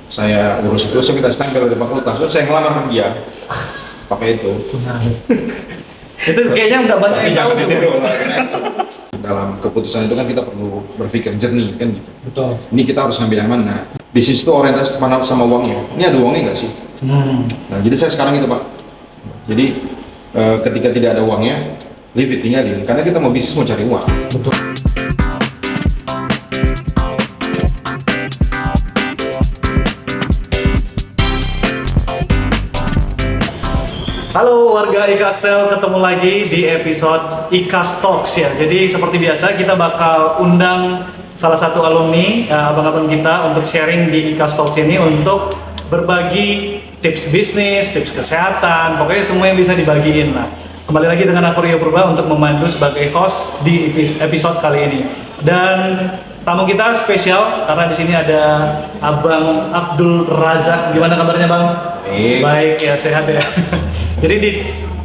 saya urus itu, saya minta stempel dari fakultas, terus saya ngelamar dia pakai itu. Itu kayaknya nggak banyak Tapi yang tahu jangan tuh. ditiru lah. Dalam keputusan itu kan kita perlu berpikir jernih kan gitu. Betul. Ini kita harus ngambil yang mana. Bisnis itu orientasi sama uangnya. Ini ada uangnya nggak sih? Nah, jadi saya sekarang itu Pak. Jadi ketika tidak ada uangnya, leave it, tinggalin. Karena kita mau bisnis mau cari uang. Betul. Halo warga Ikastel, ketemu lagi di episode Ikas Talks ya. Jadi seperti biasa kita bakal undang salah satu alumni, abang-abang kita untuk sharing di Ikas Talks ini untuk berbagi tips bisnis, tips kesehatan, pokoknya semua yang bisa dibagiin lah. Kembali lagi dengan aku Rio Purba untuk memandu sebagai host di episode kali ini. Dan tamu kita spesial karena di sini ada Abang Abdul Razak. Gimana kabarnya Bang? Baik ya, sehat ya. Jadi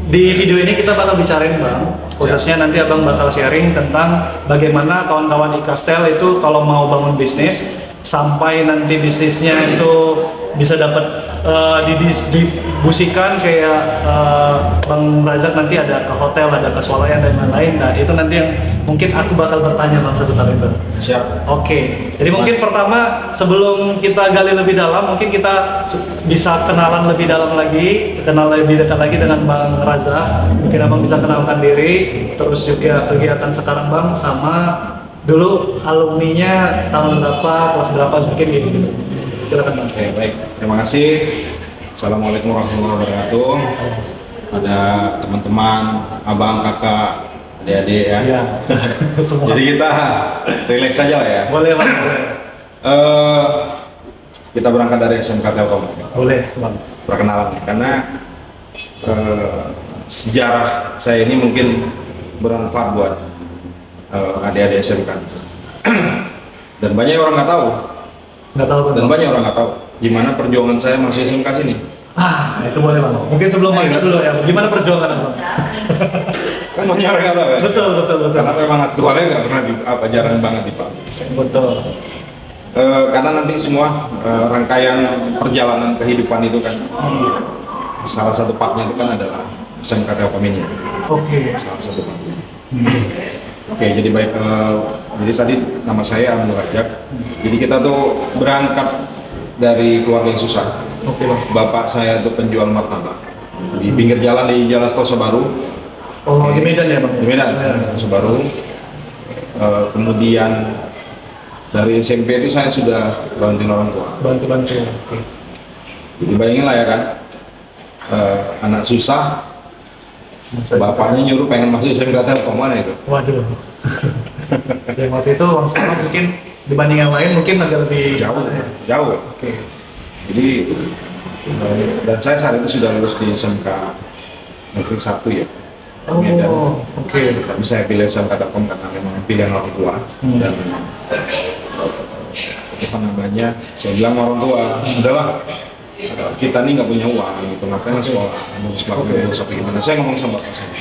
di video ini kita bakal bicarain Bang, khususnya nanti Abang bakal sharing tentang bagaimana kawan-kawan Ikastel itu kalau mau bangun bisnis sampai nanti bisnisnya itu bisa dapat dibusikan kayak Bang Razak nanti ada ke hotel, ada ke swalayan dan lain-lain. Nah itu nanti yang mungkin aku bakal bertanya Bang satu kali Bang. Siap. Oke, jadi mungkin pertama sebelum kita gali lebih dalam, mungkin kita bisa kenalan lebih dalam lagi, kenal lebih dekat lagi dengan Bang Razak. Mungkin Abang bisa kenalkan diri, terus juga kegiatan sekarang Bang, sama dulu alumninya tahun berapa, kelas berapa, mungkin gitu. Silakan Bang. Oke, baik. Terima kasih. Assalamualaikum warahmatullahi wabarakatuh. Ada teman-teman, abang, kakak, adik-adik ya. Iya. Semua. Jadi kita relax saja lah ya. Boleh Bang, boleh. Kita berangkat dari SMK Telkom. Boleh Bang. Perkenalan ya. Karena sejarah saya ini mungkin bermanfaat buat adik-adik SMK. Dan banyak orang nggak tahu. Nggak tahu Bang. Dan banyak orang nggak tahu gimana perjuangan saya masuk SMK sini. Itu boleh Bang. Mungkin sebelum masuk dulu ya, gimana perjuangan Bang? Kan banyak orang nggak tahu kan? Betul. Karena memang aktualnya nggak pernah jarang banget dipublish. Betul. Karena nanti semua rangkaian perjalanan kehidupan itu kan salah satu partnya itu kan adalah SMK Telkom ini. Oke. Salah satu partnya. Oke, jadi baik. Jadi tadi nama saya Abdul Razak. Jadi kita tuh berangkat dari keluarga yang susah. Oke Mas. Bapak saya itu penjual martabak di pinggir jalan di Jalan Setosa Baru. Oh, di Medan ya Bang? Di Medan, Setosa Baru. Kemudian dari SMP itu saya sudah bantuin orang tua. Bantu. Oke. Jadi bayangin lah ya kan, anak susah, bapaknya nyuruh pengen masuk SMK Telkom, mana itu? Waduh. Yang waktu itu Bang sekarang mungkin dibanding yang lain mungkin agak lebih Jauh. Oke. Jadi dan saya saat itu sudah lulus di SMK Negeri 1 ya. Medan. Oke. Tapi saya pilih SMK Telkom karena memang pilihan orang tua dan apa namanya, saya bilang orang tua, udahlah kita nih nggak punya uang gitu, ngapain sekolah, mau sekolah dulu sampai gimana? Saya ngomong sama bapak saya.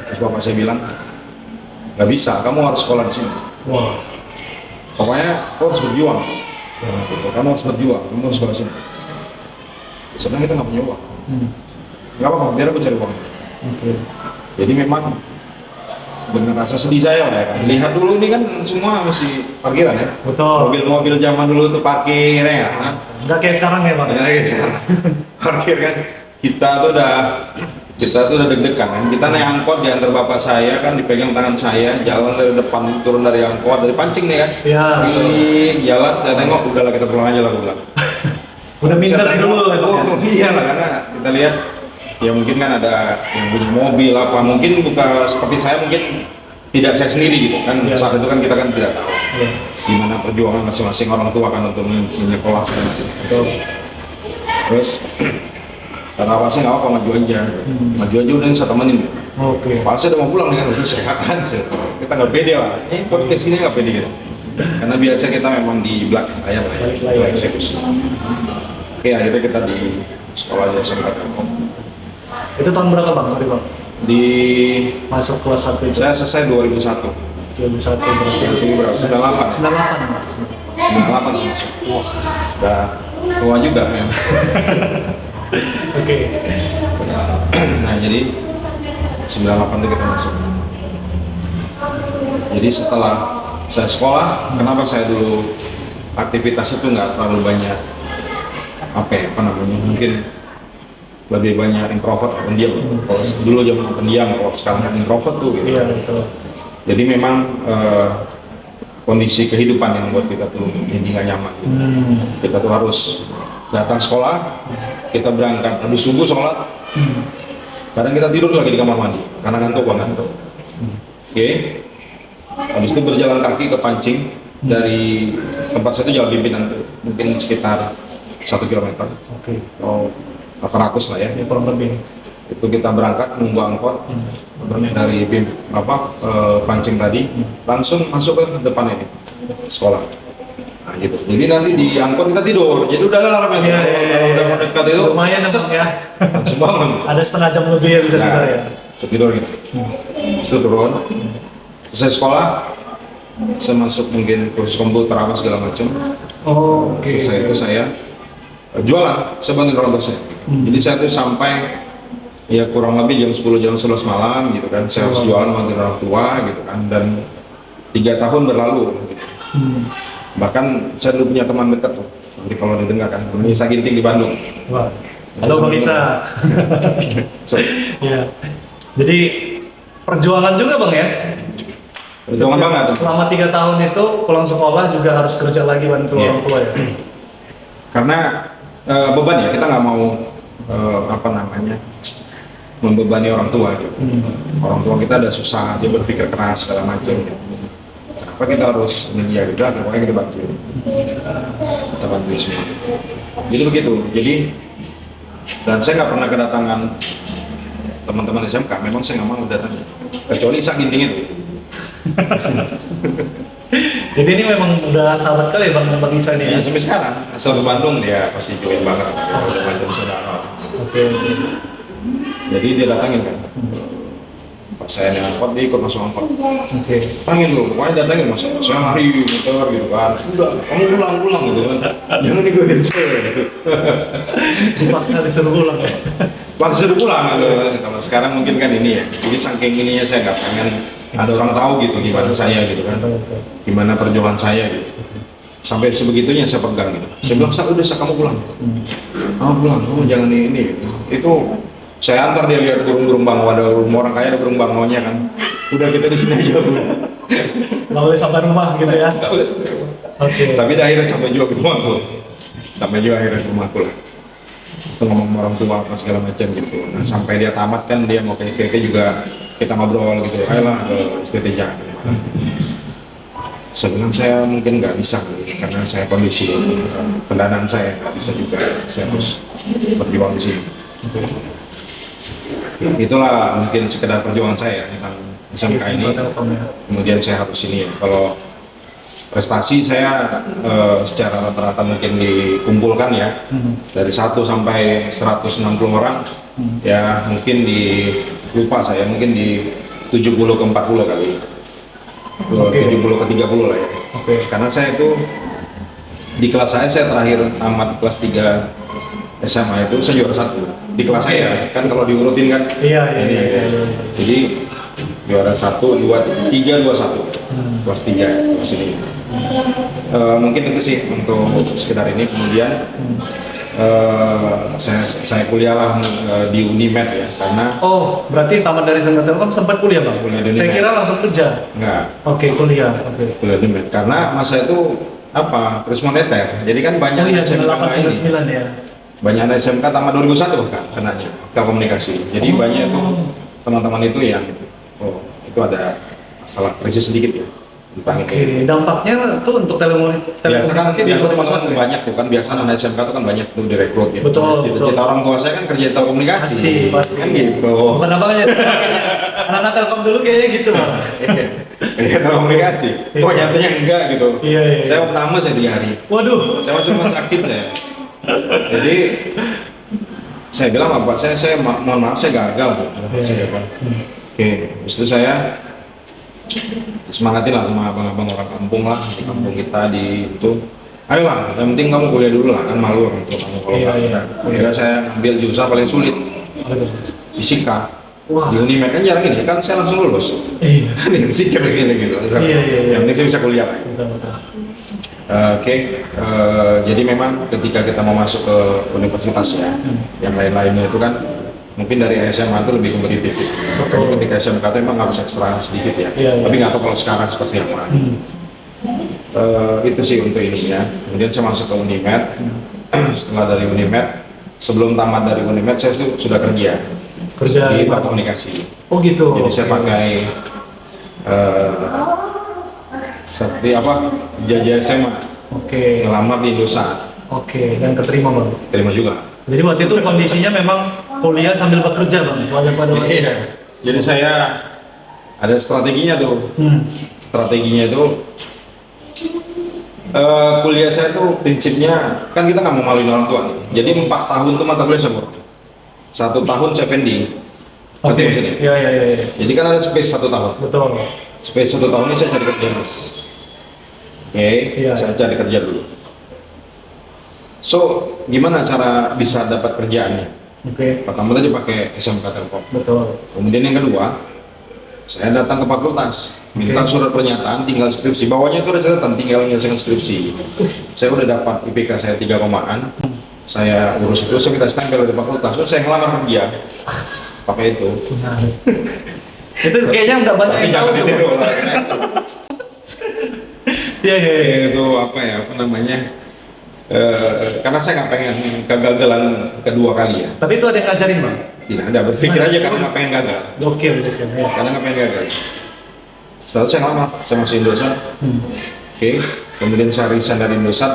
Terus bapak saya bilang, nggak bisa, kamu harus sekolah di sini. Wow. Pokoknya kamu harus berjuang. Kamu harus berjuang, kamu harus sekolah sini. Sebenarnya kita nggak punya uang. Nggak apa-apa, biar aku cari uang. Oke. Jadi memang dengan rasa sedih saya lah ya kan. Lihat dulu ini kan semua masih parkiran ya. Betul. Mobil-mobil zaman dulu tuh parkir ya kan. Nggak kayak sekarang ya Bang? Ya kayak sekarang. Parkir kan. Kita tuh udah deg-degan kan. Kita naik angkot diantar bapak saya kan, dipegang tangan saya, jalan dari depan, turun dari angkot, dari pancing nih kan. Iya. Jalan, saya tengok, udahlah kita pulang aja lah gue bilang. Udah minder Saya dulu tengok, ya Bang? oh iya lah, karena kita lihat ya mungkin kan ada yang punya mobil apa, mungkin bukan seperti saya, mungkin tidak saya sendiri gitu kan. Iya. Saat itu kan kita kan tidak tahu Iya. gimana perjuangan masing-masing orang tua kan untuk menyekolah dan Betul. terus kata apa sih nggak apa maju aja udah saya temenin. Oke. Pas saya udah mau pulang nih kan, udah sehat kan, kita nggak pede lah, ini podcast ini nggak pede gitu karena biasa kita memang di belakang layar lah ya, Balik layar. di eksekusi. Oke, akhirnya kita di sekolah di SMK Telkom. Itu tahun berapa Bang? Tadi Bang? Di Masuk kelas 1 itu? saya selesai 2001. 2001 berarti. Berarti berapa? 98. 98 Bang. 98 masuk. Udah tua juga ya. Oke. Nah jadi 98 itu kita masuk. Jadi setelah saya sekolah, kenapa saya dulu aktivitas itu nggak terlalu banyak apa namanya, mungkin lebih banyak introvert atau pendiam. Kalau dulu zaman pendiam, kalau sekarang kan introvert tuh gitu. Iya, betul. Jadi memang kondisi kehidupan yang buat kita tuh jadi nggak nyaman. Kita tuh harus datang sekolah, kita berangkat habis subuh sholat, kadang kita tidur lagi di kamar mandi karena ngantuk banget. Oke, habis itu berjalan kaki ke pancing dari tempat saya itu jalan pimpinan mungkin sekitar 1 kilometer. Oke. Oh, 800 lah ya. Ya, kurang lebih. Itu kita berangkat nunggu angkot dari pancing tadi, langsung masuk ke depan ini sekolah. Nah gitu. Jadi nanti di angkot kita tidur. Jadi udah alarm ya. Kalau udah mau dekat itu lumayan ya, Bang, ya. langsung bangun. Ada setengah jam lebih ya bisa tidur ya. Tidur gitu. Terus turun. Selesai sekolah, saya masuk mungkin kursus komputer apa segala macam. Oh, oke. Selesai itu saya jualan. Saya bantuin orang tua saya. Jadi saya tuh sampai ya kurang lebih jam 10 jam 11 malam gitu kan. Saya harus jualan bantuin orang tua gitu kan. Dan 3 tahun berlalu. Gitu. Bahkan saya dulu punya teman dekat tuh. Nanti kalau didengar kan, Nisa Ginting di Bandung. Wah. Halo Bang Isa. Ya. Jadi perjuangan juga Bang ya. Perjuangan banget. Selama 3 tahun itu pulang sekolah juga harus kerja lagi bantu orang tua ya. Karena beban ya, kita nggak mau membebani orang tua gitu. Orang tua kita udah susah, dia berpikir keras segala macam gitu. Kenapa kita harus ini ya gitu, pokoknya kita bantuin semua. Jadi begitu. Jadi dan saya nggak pernah kedatangan teman-teman SMK, memang saya nggak mau datang kecuali Isa Ginting itu. Jadi ini memang udah sahabat kali ya Bang Isa nih ya? Ya, sampai sekarang asal ke Bandung dia pasti join banget, Bandung saudara. Oke. Jadi dia datangin kan, pas saya naik angkot dia ikut masuk angkot. Oke. Datangin dulu, pokoknya datangin mas, saya lari muter gitu kan. Udah, kamu pulang gitu kan, jangan ikutin saya gitu. Dipaksa disuruh pulang ya? Paksa pulang gitu. Kalau sekarang mungkin kan ini ya, jadi saking ininya saya nggak pengen ada orang tahu gitu gimana saya gitu kan, gimana perjuangan saya gitu. Sampai sebegitunya saya pegang gitu. Saya bilang, udah kamu pulang. Kamu pulang, kamu jangan ini gitu. Itu saya antar dia lihat burung-burung bangau, ada rumah orang kaya ada burung bangaunya kan. Udah kita di sini aja udah. Nggak boleh sampai rumah gitu ya? Nggak boleh sampai rumah. Oke. Tapi akhirnya sampai juga ke rumahku. Sampai juga akhirnya ke rumahku lah. Terus ngomong sama orang tua apa segala macam gitu. Nah sampai dia tamat kan dia mau ke STT juga kita ngobrol gitu. Ayolah ke STT jangan. Saya bilang saya mungkin nggak bisa gitu, karena saya kondisi pendanaan saya nggak bisa juga. Saya harus berjuang di sini. Itulah mungkin sekedar perjuangan saya tentang SMK ini. Kemudian saya harus ini ya. Kalau prestasi saya secara rata-rata mungkin dikumpulkan ya dari 1 sampai 160 orang ya mungkin lupa saya mungkin di 70 ke 40 kali. 70 ke 30 lah ya. Karena saya itu di kelas saya terakhir tamat kelas 3 SMA itu saya juara 1 di kelas saya kan kalau diurutin kan. Iya. Jadi juara 1, 2, 3, 2, 1 kelas 3 kelas ini. Mungkin itu sih untuk sekedar ini. Kemudian saya kuliah lah di Unimed ya karena berarti tamat dari Sangga Telkom sempat kuliah Bang? Kuliah di Saya Unimed. kira langsung kerja. enggak Kuliah. kuliah di Unimed karena masa itu turis moneter jadi kan banyak Oh iya, SMK 9899 ya. banyak anak SMK tamat 2001 bahkan kenanya telekomunikasi jadi banyak itu teman-teman itu yang itu ada masalah krisis sedikit ya tentang itu. Dampaknya tuh untuk Biasa kan telekomunikasi biasa teman-teman ya? banyak tuh kan biasa anak SMK tuh kan banyak tuh direkrut gitu. Betul, Cita-cita betul. orang tua saya kan kerja di telekomunikasi. Pasti. Kan gitu. Bukan abangnya sih. Anak-anak Telkom dulu kayaknya gitu Bang. Kerja telekomunikasi. Kok nyatanya enggak gitu. Iya. Saya pertama saya 3 hari. Waduh. Saya masuk rumah sakit saya. Jadi saya bilang apa? Saya mohon maaf saya gagal tuh. Saya gagal. Oke, habis itu saya semangatin lah sama abang-abang orang kampung lah di kampung kita di itu ayolah, yang penting kamu kuliah dulu lah, kan malu orang tua kamu kalau Iya, nggak. iya. Akhirnya saya ambil jurusan paling sulit, fisika. Wah. Di Unimed kan jarang ini, kan saya langsung lulus. Iya. Kan yang sikit begini gitu. Iya, iya, iya. Yang penting saya bisa kuliah. Betul, betul. Oke, jadi memang ketika kita mau masuk ke universitas ya, yang lain-lainnya itu kan mungkin dari SMA itu lebih kompetitif. Makanya ketika SMK itu memang harus ekstra sedikit ya. Iya, iya. Tapi nggak tahu kalau sekarang seperti apa. Itu sih untuk ininya. Kemudian saya masuk ke Unimed. Setelah dari Unimed, sebelum tamat dari Unimed saya sudah kerja Kerja di mana? komunikasi. Oh gitu. Jadi saya pakai seperti apa jajah SMA, Oke. ngelamar di Indosat, Oke, dan keterima bang. terima juga. Jadi waktu itu kondisinya memang kuliah sambil bekerja bang. Pada waktu itu. Iya. Jadi saya ada strateginya tuh. Strateginya itu kuliah saya tuh prinsipnya kan kita nggak mau maluin orang tua nih. Jadi 4 tahun tuh mata kuliah saya 1 tahun saya pending. Oke. Ngerti maksudnya? Iya, iya, iya. Jadi kan ada space 1 tahun. Betul. Space 1 tahun ini saya cari kerja. Oke, Iya. saya cari kerja dulu. So, gimana cara bisa dapat kerjaannya? Oke. Pertama tadi pakai SMK Telkom. Betul. Kemudian yang kedua, saya datang ke fakultas, minta Oke. surat pernyataan, tinggal skripsi. Bawahnya itu ada catatan, tinggal menyelesaikan skripsi. Saya udah dapat IPK saya 3 komaan. Saya urus itu, saya minta stempel dari fakultas. So, saya ngelamar kerja pakai itu. Menarik. Itu kayaknya nggak banyak Tapi yang tahu jangan tuh. ditiru lah. Iya, iya, iya. Itu apa namanya? Karena saya nggak pengen kegagalan kedua kali ya. Tapi itu ada yang ngajarin bang. Tidak ada, berpikir aja karena nggak pengen gagal. Oke, oke. Ya. Karena nggak pengen gagal. Setelah itu saya ngelamar, saya masuk Indosat. Oke, kemudian saya resign dari Indosat.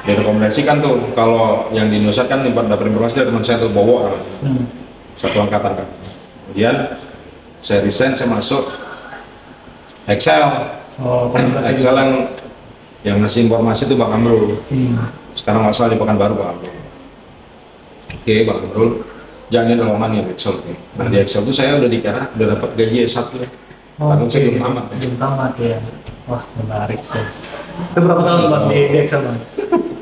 Direkomendasikan tuh kalau yang di Indosat kan dapat informasi dari teman saya tuh Bowo namanya. Satu angkatan kan. Kemudian saya resign, saya masuk Excel. Oh, komunikasi. Excel yang ngasih informasi itu Bang Amrul. Sekarang nggak salah di Pekanbaru Bang Amrul. Oke, Bang Amrul. Jangan ada lowongan ya Excel. Nah di Excel itu saya udah dikira udah dapat gaji S1. Padahal saya belum tamat. Belum tamat ya. Wah, menarik tuh. Itu berapa tahun bang di Excel bang?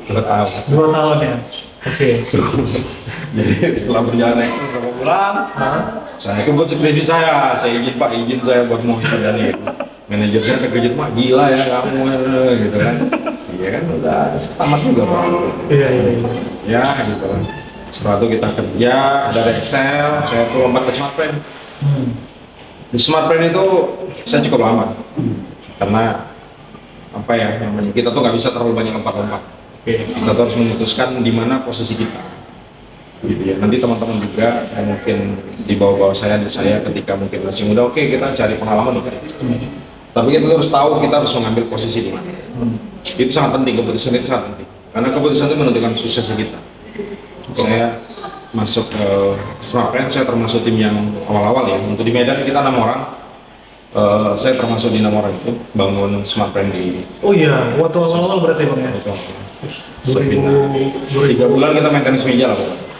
2 tahun. 2 tahun ya. Oke. Jadi setelah berjalan Excel berapa bulan, saya kebut skripsi saya izin Pak, izin saya buat mau dari manajer saya terkejut, Mak gila ya kamu gitu kan. Iya kan udah tamat juga Pak. Iya, iya, iya. Ya gitu kan. Setelah itu kita kerja, dari Excel, saya tuh lompat ke SmartPrint. Di SmartPrint itu saya cukup lama, karena apa ya namanya, kita tuh nggak bisa terlalu banyak lompat-lompat. Kita tuh harus memutuskan di mana posisi kita. Gitu ya. Nanti teman-teman juga yang mungkin di bawah-bawah saya ketika mungkin masih muda, oke kita cari pengalaman. Tapi kita harus tahu kita harus mengambil posisi di mana. Itu sangat penting, keputusan itu sangat penting. Karena keputusan itu menentukan suksesnya kita. Saya masuk ke SmartPrint, saya termasuk tim yang awal-awal ya. Untuk di Medan kita 6 orang. Saya termasuk di 6 orang itu bangun SmartPrint di. Oh iya, waktu awal-awal berarti bang ya. 3 bulan kita maintenance meja lah pokoknya.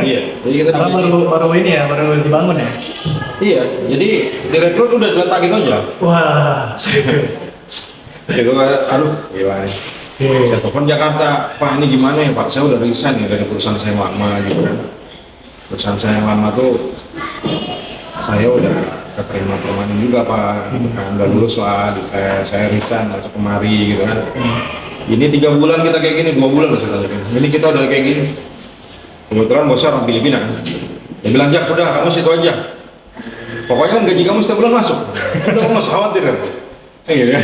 Iya, jadi kita Karena baru ini ya, baru dibangun ya. Iya, jadi direkrut udah diletak gitu aja. Wah. Itu kayak, aduh, gila nih. Saya telepon Jakarta, Pak ini gimana ya Pak? Saya udah resign ya dari perusahaan saya yang lama gitu kan. Perusahaan saya yang lama tuh, saya udah keterima permanen juga Pak. Kan udah lulus lah, saya resign masuk kemari gitu kan. Ini 3 bulan kita kayak gini, 2 bulan lah saya tanya. Ini kita udah kayak gini. Kebetulan bosnya orang Filipina kan. Dia bilang, Jak udah kamu situ aja. Pokoknya kan gaji kamu setiap bulan masuk. Udah kamu nggak usah khawatir kan. Gitu kan.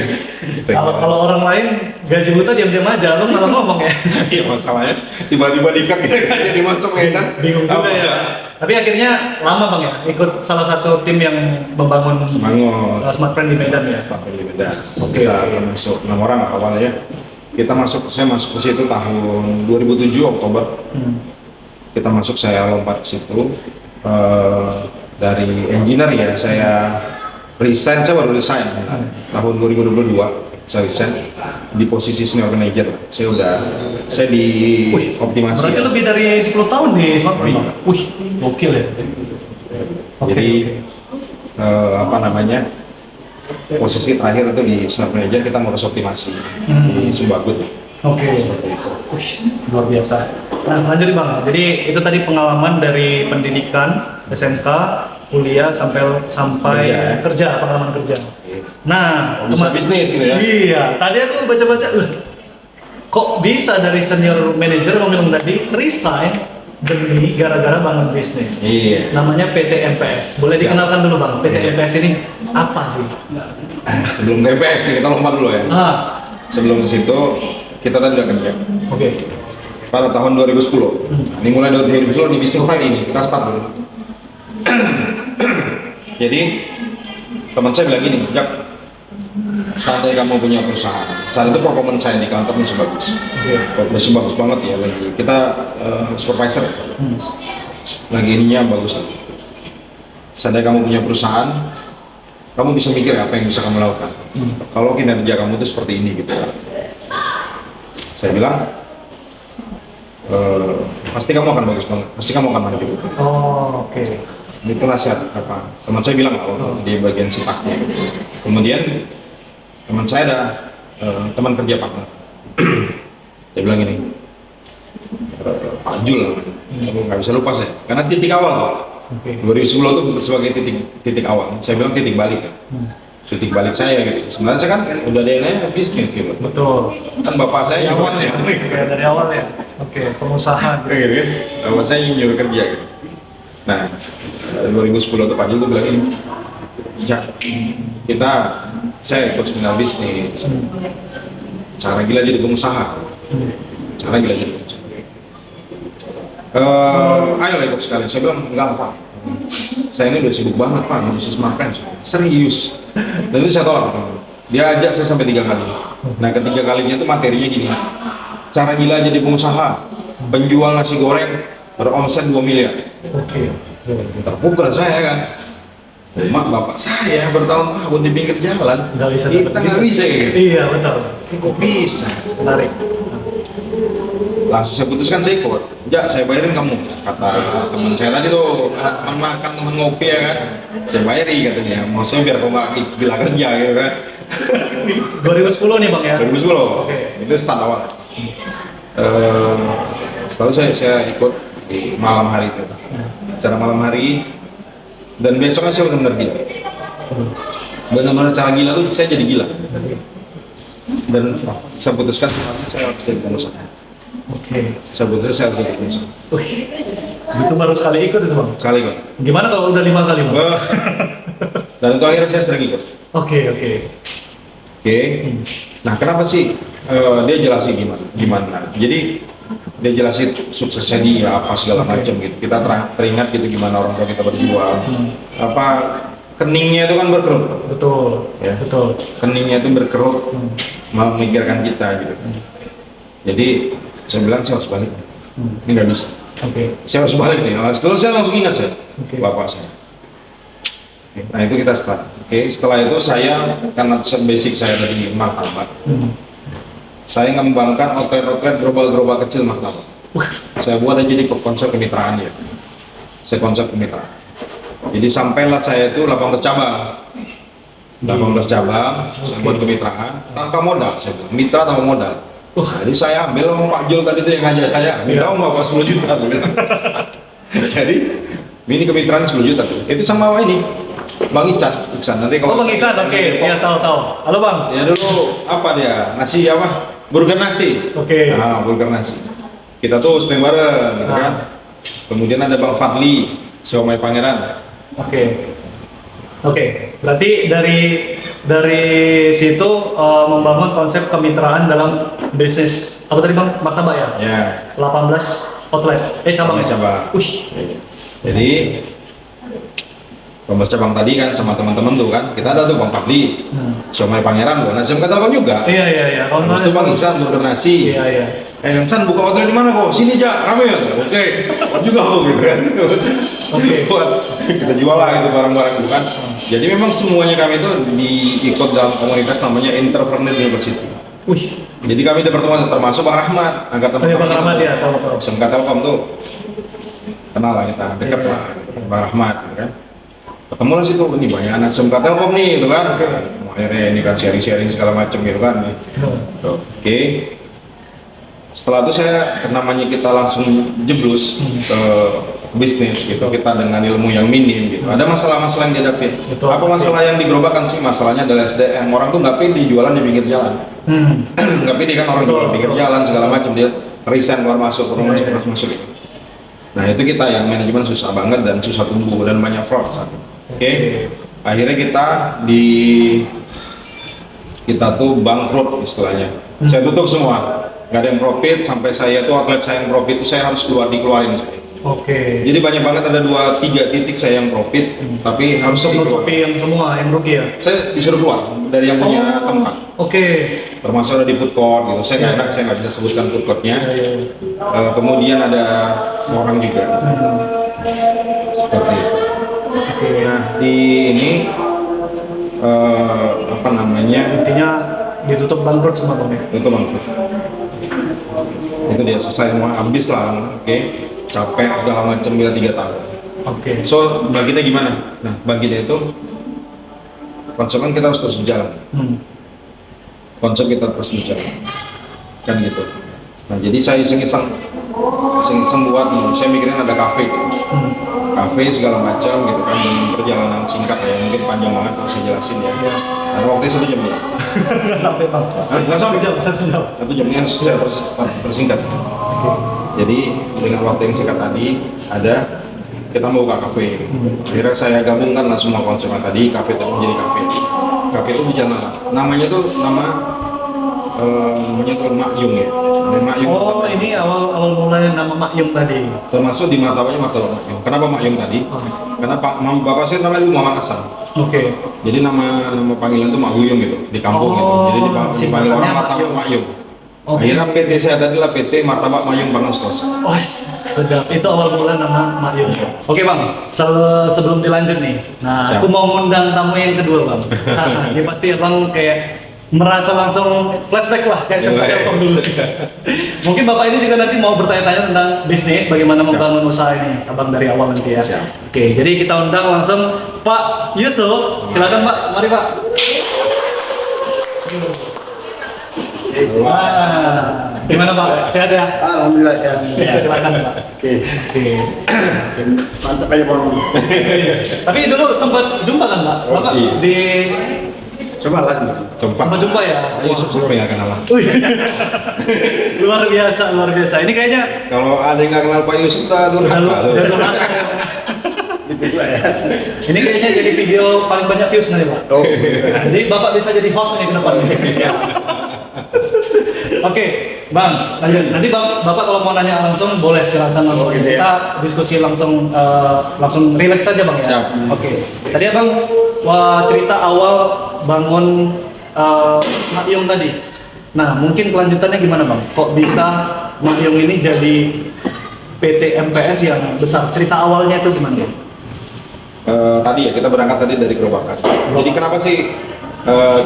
Kalau orang lain gaji buta diam-diam aja, lu malah ngomong ya. Iya masalahnya tiba-tiba dikat kita nggak jadi masuk ya kan. Bingung juga ya. Tapi akhirnya lama bang ya, ikut salah satu tim yang membangun Bangun. SmartPrint di Medan ya. SmartPrint di Medan. Kita masuk 6 orang awalnya. Saya masuk ke situ tahun 2007 Oktober. Kita masuk, saya lompat ke situ. Dari engineer ya, saya resign, saya baru resign tahun 2022. Saya resign di posisi senior manager. Saya di optimasi. Berarti Ya. lebih dari 10 tahun di SmartPrint. Wih, gokil ya. Jadi apa namanya, posisi terakhir itu di senior manager, kita ngurus optimasi di Sumbagut. Oke. Seperti itu. Wih, luar biasa. Nah, lanjut Bang. Jadi itu tadi pengalaman dari pendidikan, SMK, kuliah sampai Kerja, ya? kerja, pengalaman kerja. Nah, Bisa bisnis gitu ya? Iya, tadi aku baca-baca, "Loh, kok bisa dari senior manager Bang bilang tadi resign demi gara-gara bangun bisnis?" Iya. Namanya PT MPS. Boleh Siap. dikenalkan dulu Bang, PT Iya. MPS ini apa sih? Sebelum TPS nih, kita lompat dulu ya. Ah, Sebelum situ, kita tadi udah kerja. oke. Pada tahun 2010. Nah, ini mulai dari 2010 di bisnis tadi ini, kita start dulu. Jadi, teman saya bilang gini, Jak, seandainya kamu punya perusahaan, saat itu performance saya di kantor masih bagus. Masih bagus banget ya, lagi kita supervisor. Lagi ininya bagus. Seandainya kamu punya perusahaan, kamu bisa mikir apa yang bisa kamu lakukan. Kalau kinerja kamu itu seperti ini gitu. Saya bilang, pasti kamu akan bagus banget, pasti kamu akan maju. Oh, oke. Itu nasihat apa? Teman saya bilang di bagian sitaknya. Kemudian teman saya ada teman kerja partner. Dia bilang gini, Pak Jul, aku nggak bisa lupa saya, karena titik awal tuh. Oke. 2010 itu sebagai titik awal. Saya bilang titik balik kan. Titik balik saya gitu. Sebenarnya saya kan udah DNA bisnis gitu. Betul. Kan bapak saya nyuruh kerja. Ya, dari awal ya. Oke, pengusaha. Gitu. Gitu kan. Bapak saya nyuruh kerja gitu. Nah, 2010 tuh Pak Jul tuh bilang ini, ya saya ikut seminar bisnis. Cara gila jadi pengusaha. Cara gila jadi pengusaha. Ayo lah ikut sekali. Saya bilang enggak Pak. Saya ini udah sibuk banget Pak, bisnis makan. Serius. Dan itu saya tolak. Dia ajak saya sampai 3 kali. Nah, ketiga kalinya itu materinya gini. Cara gila jadi pengusaha. Penjual nasi goreng beromset 2 miliar. Oke. Terpukul saya kan. Mak bapak saya bertahun-tahun di pinggir jalan. Nggak bisa Kita dapat nggak gitu. bisa kayak gitu. Iya, betul. Ini kok bisa? Menarik. Langsung saya putuskan saya ikut. Ya, saya bayarin kamu. Kata teman saya tadi tuh, anak teman makan, teman ngopi ya kan. Saya bayari katanya. Maksudnya biar kau nggak bilang kerja gitu kan. 2010 nih Bang ya. 2010. Oke. Itu start awal. Setelah itu saya ikut di malam hari itu. Cara malam hari. Dan besoknya saya benar-benar gila. Benar-benar cara gila tuh saya jadi gila. Dan saya putuskan saya harus jadi pengusaha. Oke. Saya putuskan saya harus jadi pengusaha. Itu baru sekali ikut itu Bang. Sekali kok. Gimana kalau udah 5 kali Bang? Dan itu akhirnya saya sering ikut. Oke, oke. Oke. Nah, kenapa sih dia jelasin gimana? Jadi dia jelasin suksesnya dia apa segala macam gitu. Kita teringat gitu gimana orang tua kita berjuang. Apa keningnya itu kan berkerut. Betul. Ya. Betul. Keningnya itu berkerut memikirkan kita gitu. Jadi saya bilang saya harus balik. Ini nggak bisa. Oke. Saya harus balik nih. Setelah saya langsung ingat saya, Oke. bapak saya. Oke, nah itu kita start. Oke, setelah itu saya karena basic saya tadi martabak, saya ngembangkan outlet gerobak-gerobak kecil martabak. Saya buat aja di konsep kemitraan ya. Saya konsep kemitraan. Jadi sampailah saya itu 18 cabang. 18 cabang, saya buat kemitraan tanpa modal, saya bilang. Mitra tanpa modal. Jadi saya ambil sama Pak Jul tadi itu yang ngajak saya, minta Bapak 10 juta. Jadi ini kemitraan 10 juta. Itu sama ini Bang Iksan. Nanti kalau Bang Iksan, oke. Ya, tahu. Halo Bang. Ya dulu apa dia? Nasi apa? Burger nasi. Oke. Nah, burger nasi. Kita tuh sering bareng gitu kan. Kemudian ada Bang Fadli, Siomay Pangeran. Oke. Oke. Berarti dari situ membangun konsep kemitraan dalam bisnis apa tadi Bang? Martabak ya? Ya. 18 outlet. Cabang. Cabang. Wih. Jadi Pembes cabang tadi kan sama teman-teman tuh kan, kita ada tuh Bang Fadli, Siomay Pangeran, Bang Nasim Katalkom juga. Iya. Habis itu Bang Iksan burger nasi. Iya. Iksan buka hotel di mana kok? Sini aja, rame ya. Oke, buat juga kok gitu kan. Oke. Buat kita jual lah itu barang-barang itu kan. Jadi memang semuanya kami itu diikut dalam komunitas namanya Entrepreneur University. Wih. Jadi kami ada pertemuan termasuk Bang Rahmat, angkatan Bang Rahmat ya, tahu. SMK Telkom tuh. Kenal lah kita, dekat lah, Bang Rahmat gitu kan. Ketemu lah situ, ini banyak anak SMK Telkom nih, gitu kan. Akhirnya ini kan sharing-sharing segala macam gitu kan. Oke. Setelah itu saya namanya kita langsung jeblus ke bisnis gitu, kita dengan ilmu yang minim gitu. Ada masalah-masalah yang dihadapi. Betul, Apa pasti. masalah yang digerobakkan sih? Masalahnya adalah SDM. Orang tuh nggak pede jualan di pinggir jalan. Nggak pede kan orang Betul, jualan di pinggir betul. jalan segala macam, dia resign keluar masuk, keluar masuk, Iya. keluar masuk gitu. Nah itu kita yang manajemen susah banget dan susah tumbuh dan banyak fraud saat itu. Oke. Akhirnya kita tuh bangkrut istilahnya. Saya tutup semua, nggak ada yang profit. Sampai saya tuh outlet saya yang profit itu saya harus dikeluarin. Oke. Jadi banyak banget, ada 2-3 titik saya yang profit, tapi harus Untuk dikeluarin. menutupi yang semua yang rugi ya. Saya disuruh keluar dari yang punya tempat, Oke. termasuk ada di food court gitu. Saya nggak enak, saya nggak bisa sebutkan food courtnya. Kemudian ada orang juga. Seperti itu. Nah di ini apa namanya? Intinya ditutup bangkrut semua Bang ya. Itu bangkrut. Itu dia selesai semua, habis lah. Oke. Capek segala macam, bila 3 tahun. Oke. So baginya gimana? Nah baginya itu konsep kan kita harus terus berjalan. Konsep kita terus berjalan. Kan gitu. Nah jadi saya iseng-iseng buat, saya mikirin ada kafe gitu. Kafe segala macam gitu kan, dengan perjalanan singkat ya, mungkin panjang banget kalau saya jelasin ya. Nah waktunya 1 jam ya. Nggak sampai Bang. Nggak sampai. 1 jam. 1 jamnya saya tersingkat. Jadi dengan waktu yang singkat tadi kita mau buka kafe. Akhirnya saya gabungkan lah semua konsepnya tadi, kafe itu menjadi kafe. Kafe itu berjalan. Namanya tuh namanya tuh Makyung ya. Makyung. Oh, ini awal mulai nama Makyung tadi. Termasuk di martabaknya martabak Makyung. Kenapa Makyung tadi? Karena bapak saya namanya Muhammad Hasan. Oke. Jadi nama panggilan itu Mak Huyung gitu di kampung gitu. Jadi dipanggil orang martabak Makyung. Oke. Akhirnya PT saya tadi lah PT Martabak Mayung Pangan Stos. Wah, sedap. Itu awal mula nama Makyung. Oke Bang, sebelum dilanjut nih. Nah, Siap. aku mau ngundang tamu yang kedua Bang. Nah, ini pasti Abang kayak merasa langsung flashback lah kayak seperti Iya, apa dulu. Mungkin Bapak ini juga nanti mau bertanya-tanya tentang bisnis, bagaimana Siap. membangun usaha ini, Abang dari awal nanti ya. Siap. Oke, jadi kita undang langsung Pak Yusuf. Silakan Pak, mari Pak. Wah, gimana Pak? Sehat ya? Alhamdulillah sehat. Ya, silakan Pak. Oke, Oke. mantap aja bang. Tapi dulu sempat jumpa kan Pak? Oh, Bapak iya. di Coba lah. Sempat. sempat jumpa ya? Ayo siapa yang kenalan? Luar biasa, luar biasa. Ini kayaknya Kalau ada yang nggak kenal Pak Yusuf, dah durhaka tuh. Itu juga ya. ini kayaknya jadi video paling banyak views nanti Pak. Oh, Jadi Bapak bisa jadi host nih ke depan. Oke, Bang, lanjut. Nanti Bapak kalau mau nanya langsung boleh, silakan langsung. Oh, gitu ya. Kita diskusi langsung relax saja Bang ya. Siap. Oke. Tadi Abang cerita awal bangun Makyung tadi. Nah, mungkin kelanjutannya gimana Bang? Kok bisa Makyung ini jadi PT MPS yang besar? Cerita awalnya itu gimana? Tadi ya kita berangkat tadi dari gerobakan. Jadi kenapa sih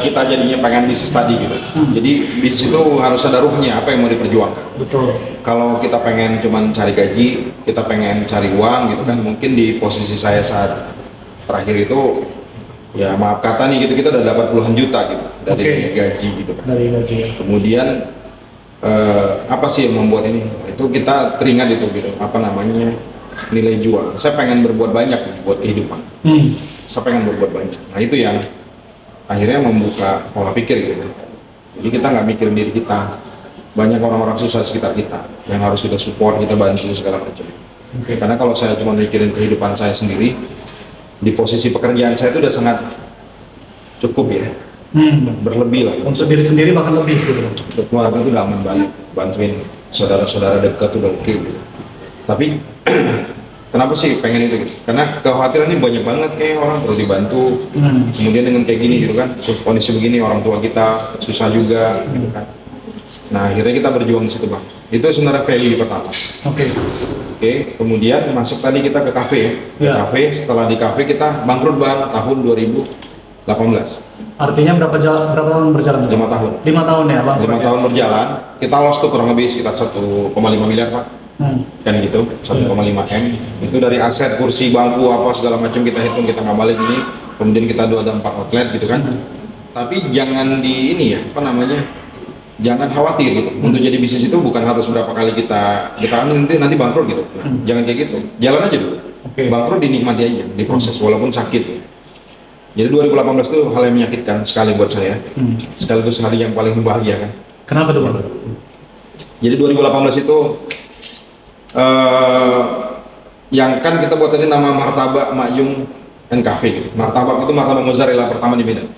kita jadinya pengen bisnis tadi gitu? Jadi bisnis itu harus ada ruhnya, apa yang mau diperjuangkan. Betul. Kalau kita pengen cuman cari gaji, kita pengen cari uang gitu kan, mungkin di posisi saya saat terakhir itu ya maaf kata nih gitu, kita udah dapat puluhan juta gitu dari Oke. gaji gitu kan. Dari gaji. Kemudian apa sih yang membuat ini? Itu kita teringat itu gitu, apa namanya, nilai jual. Saya pengen berbuat banyak buat kehidupan. Saya pengen berbuat banyak. Nah itu yang akhirnya membuka pola pikir gitu kan. Jadi kita nggak mikirin diri kita. Banyak orang-orang susah sekitar kita yang harus kita support, kita bantu segala macam. Oke. Karena kalau saya cuma mikirin kehidupan saya sendiri, di posisi pekerjaan saya itu udah sangat cukup ya, berlebih lah. Untuk diri sendiri bahkan lebih gitu. Untuk keluarga itu udah aman banget, bantuin saudara-saudara dekat udah oke gitu. Tapi kenapa sih pengen itu gitu? Karena kekhawatiran ini banyak banget kayak orang perlu dibantu. Kemudian dengan kayak gini gitu kan, kondisi begini orang tua kita susah juga gitu kan. Nah akhirnya kita berjuang di situ Bang. Itu sebenarnya value pertama. Oke. Oke, kemudian masuk tadi kita ke kafe ya. Ke Ya. kafe, setelah di kafe kita bangkrut Bang tahun 2018. Artinya berapa tahun berjalan? 5 tahun. 5 tahun ya, Bang. 5 tahun berjalan, kita loss tuh kurang lebih sekitar 1,5 miliar Pak. Kan gitu, 1,5 M. Itu dari aset, kursi, bangku, apa segala macam kita hitung, kita nggak balik ini. Kemudian kita ada 4 outlet gitu kan. Tapi jangan di ini ya, apa namanya, jangan khawatir gitu. Untuk jadi bisnis itu bukan harus berapa kali kita nanti bangkrut gitu. Nah, jangan kayak gitu. Jalan aja dulu. Oke. Bangkrut dinikmati aja, diproses walaupun sakit. Jadi 2018 itu hal yang menyakitkan sekali buat saya. Sekaligus hari yang paling membahagiakan. Kenapa tuh Bang? Jadi 2018 itu yang kan kita buat tadi nama Martabak Mak-Yung and Cafe gitu. Martabak itu martabak mozzarella pertama di Medan.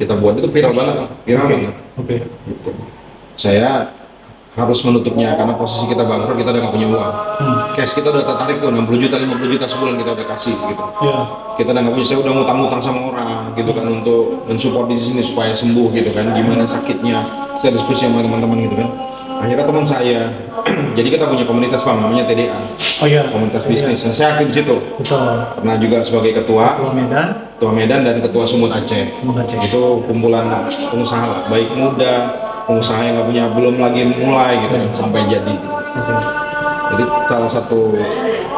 Kita buat itu viral banget, viral banget. Oke. Gitu. Saya harus menutupnya karena posisi kita bangkrut, kita udah nggak punya uang. Cash kita udah tertarik tuh 60 juta, 50 juta sebulan kita udah kasih gitu. Iya. Kita udah nggak punya, saya udah ngutang-ngutang sama orang gitu kan untuk mensupport di sini supaya sembuh gitu kan. Gimana sakitnya, saya diskusi sama teman-teman gitu kan. Akhirnya teman saya, jadi kita punya komunitas Bang, namanya TDA, Oh iya. komunitas Iya. bisnis. Nah, saya aktif di situ. Betul. Pernah juga sebagai ketua Medan. Dan ketua Sumut Aceh. Sumut Aceh. Itu kumpulan pengusaha lah, baik muda, pengusaha yang nggak punya, belum lagi mulai gitu kan, sampai jadi. Gitu. Oke. Jadi salah satu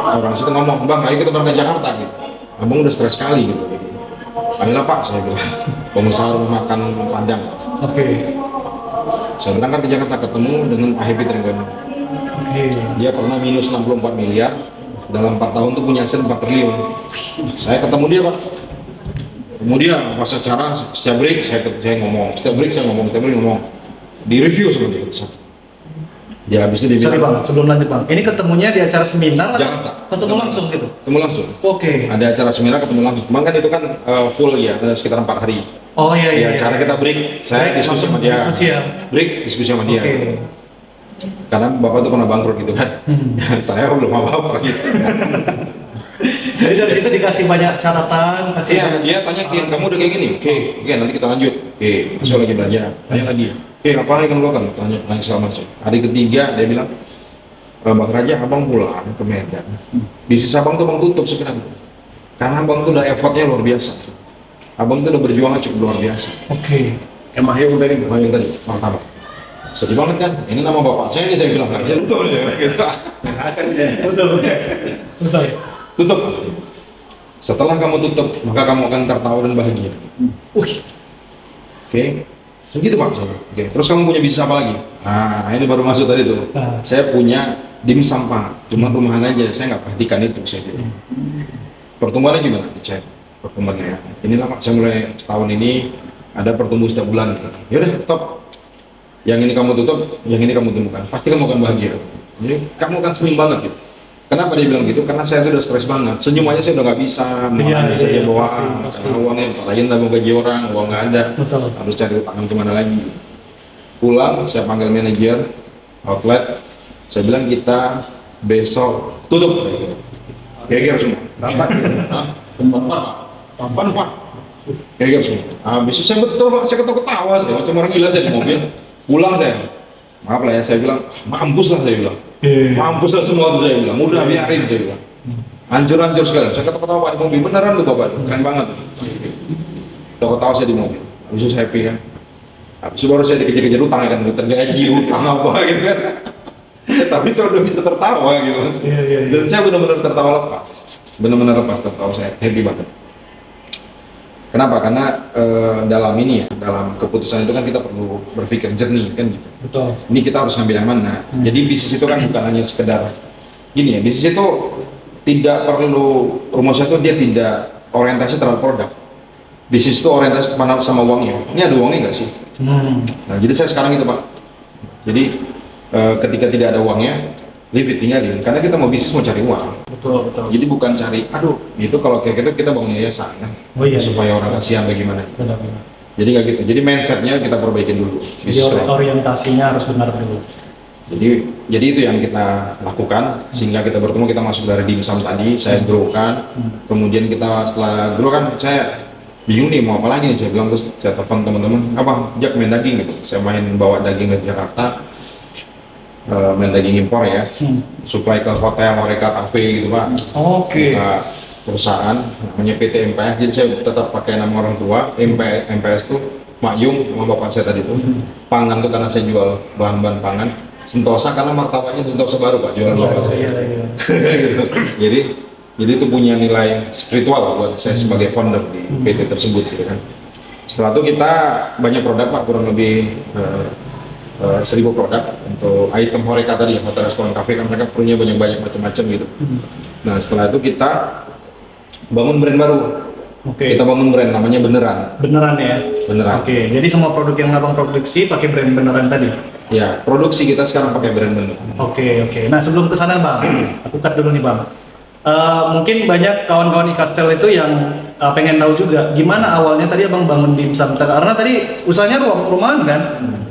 orang situ ngomong, Bang, ayo kita berangkat Jakarta gitu. Abang udah stres sekali gitu. Ayolah Pak, saya bilang, pengusaha rumah makan Padang. Oke. Saya berangkat ke Jakarta, ketemu dengan Pak Happy Trenggono. Oke. Dia pernah minus 64 miliar, dalam 4 tahun tuh punya aset 4 triliun. Saya ketemu dia Pak. Kemudian pas acara, setiap break saya ngomong, setiap break saya ngomong, di review sama dia satu. Ya habis itu dia Sorry bilang, Bang, sebelum lanjut Bang. Ini ketemunya di acara seminar Jakarta. atau ketemu langsung gitu? Ketemu langsung. Oke. Ada acara seminar ketemu langsung. Cuman kan itu kan full ya, sekitar 4 hari. Oh iya iya. Di acara kita break, saya Break, diskusi sama langsung dia. diskusi ya? Break, diskusi sama dia. Oke. Karena bapak tuh pernah bangkrut gitu kan. Saya belum apa-apa gitu. Jadi dari situ dikasih banyak catatan, kasih. Iya, dia tanya, Kin, kamu udah kayak gini? Oke, nanti kita lanjut. Oke, besok lagi belajar. Tanya lagi. Oke, apa lagi kamu lakukan? Tanya segala macam. Hari ketiga dia bilang, Bang Raja, abang pulang ke Medan. Bisnis abang tuh bang tutup sekarang. Karena abang tuh udah effortnya luar biasa. Abang tuh udah berjuangnya cukup luar biasa. Oke. Emang yang tadi Apa yang tadi? Martabak. Sedih banget kan? Ini nama bapak saya nih, saya bilang nggak bisa tutup ya. Gitu. akan ya. Betul. Betul. Tutup. Setelah kamu tutup, maka kamu akan tertawa dan bahagia. Wih. Oke, segitu Pak. Oke, terus kamu punya bisnis apa lagi? Nah, ini baru masuk tadi tuh. Nah. Saya punya dimsum Pak, cuma rumahan aja. Saya nggak perhatikan itu, saya bilang. Pertumbuhannya gimana? Dicek pertumbuhannya. Inilah Pak, saya mulai setahun ini ada pertumbuhan setiap bulan. Ya udah, top. Yang ini kamu tutup, yang ini kamu tumbuhkan. Pasti kamu akan bahagia. Jadi kamu akan senang banget gitu. Kenapa dia bilang gitu? Karena saya tuh udah stres banget. Senyum aja saya udah nggak bisa. Mengalami saja iya, bawa pasti. uangnya, apalagi ntar mau gaji orang, uang nggak ada. Betul. Harus cari utangan kemana lagi. Pulang, saya panggil manajer outlet. Saya bilang kita besok tutup. Geger semua. Rapat gitu. Hah? Tampan Pak. Geger semua. Habis itu saya betul Pak, saya ketawa-ketawa, saya macam orang gila saya di mobil. Pulang saya, maaf lah ya, saya bilang mampus lah saya bilang. Mampus lah semua tuh saya bilang, udah biarin saya bilang. Hancur-hancur sekali, saya ketawa-ketawa di mobil, beneran tuh Bapak, keren banget. Ketawa-ketawa saya di mobil, habis itu saya happy kan. Habis itu baru saya dikejar-kejar utang ya kan, tergaji utang apa gitu kan. Tapi saya udah bisa tertawa gitu Mas. Iya. Dan saya benar-benar tertawa lepas, benar-benar lepas tertawa, saya happy banget. Kenapa? Karena dalam ini ya, dalam keputusan itu kan kita perlu berpikir jernih kan gitu. Betul. Ini kita harus ngambil yang mana. Jadi bisnis itu kan bukan hanya sekedar gini ya, bisnis itu tidak perlu, rumusnya itu dia tidak orientasi terhadap produk. Bisnis itu orientasi sama uangnya. Ini ada uangnya nggak sih? Nah, jadi saya sekarang itu Pak. Jadi ketika tidak ada uangnya, leave it, tinggalin. Karena kita mau bisnis mau cari uang. Betul. Jadi bukan cari, aduh, itu kalau kayak gitu kita bangun yayasan kan, Oh iya. supaya orang kasihan bagaimana. Benar. Jadi nggak gitu. Jadi mindsetnya kita perbaikin dulu. Jadi Bisnis itu. orientasinya harus benar dulu. Jadi itu yang kita lakukan sehingga kita bertemu, kita masuk dari dimsum tadi, saya grow kan. Kemudian kita setelah grow kan, saya bingung nih mau apa lagi nih, saya bilang, terus saya telepon teman-teman, apa Jak main daging gitu. Saya main bawa daging ke Jakarta, main daging impor ya, supply ke hotel, Horeca, cafe gitu Pak. Oke. Buka perusahaan namanya PT MPS, jadi saya tetap pakai nama orang tua. MPS tuh Mak-Yung sama bapak saya tadi tuh. Pangan tuh karena saya jual bahan-bahan pangan. Sentosa karena martabaknya Sentosa baru Pak, jualan bapak saya. Iya. Gitu. Jadi itu punya nilai spiritual lah buat saya sebagai founder di PT tersebut gitu kan. Setelah itu kita banyak produk Pak, kurang lebih 1000 produk untuk item Horeca tadi, hotel, restoran, kafe kan mereka punya banyak macam-macam gitu. Nah setelah itu kita bangun brand baru. Oke. Kita bangun brand namanya Beneran. Beneran ya? Beneran. Oke, jadi semua produk yang abang produksi pakai brand Beneran tadi? Ya, produksi kita sekarang pakai brand Beneran. Oke. Nah sebelum ke sana bang, aku cut dulu nih bang. Mungkin banyak kawan-kawan Ikastel itu yang pengen tahu juga gimana awalnya tadi abang bangun dimsum, karena tadi usahanya rumahan kan.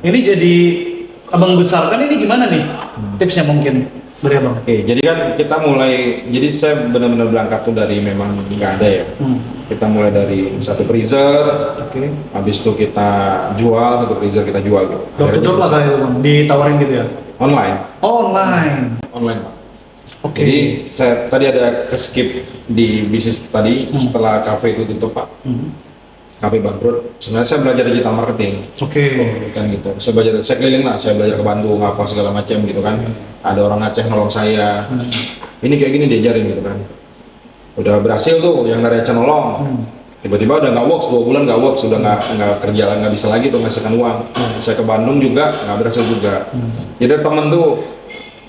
Ini jadi abang besarkan, ini gimana nih tipsnya mungkin dari abang? Oke, jadi kan kita mulai, jadi saya benar-benar berangkat tuh dari memang nggak ada ya. Kita mulai dari satu freezer, Oke. habis itu kita jual, satu freezer kita jual gitu. Door to door lah bisa kayak bang, ditawarin gitu ya? online, Online. online Pak. Oke. Jadi saya tadi ada skip di bisnis tadi setelah kafe itu tutup Pak. Kafe bangkrut. Sebenarnya saya belajar digital marketing. Oke. Kan gitu. Saya keliling lah, saya belajar ke Bandung apa segala macam gitu kan. Ada orang Aceh nolong saya. Ini kayak gini diajarin gitu kan. Udah berhasil tuh yang dari Aceh nolong. Tiba-tiba udah nggak works, 2 bulan nggak works, sudah nggak kerja, nggak bisa lagi tuh menghasilkan uang. Saya ke Bandung juga nggak berhasil juga. Jadi ada temen tuh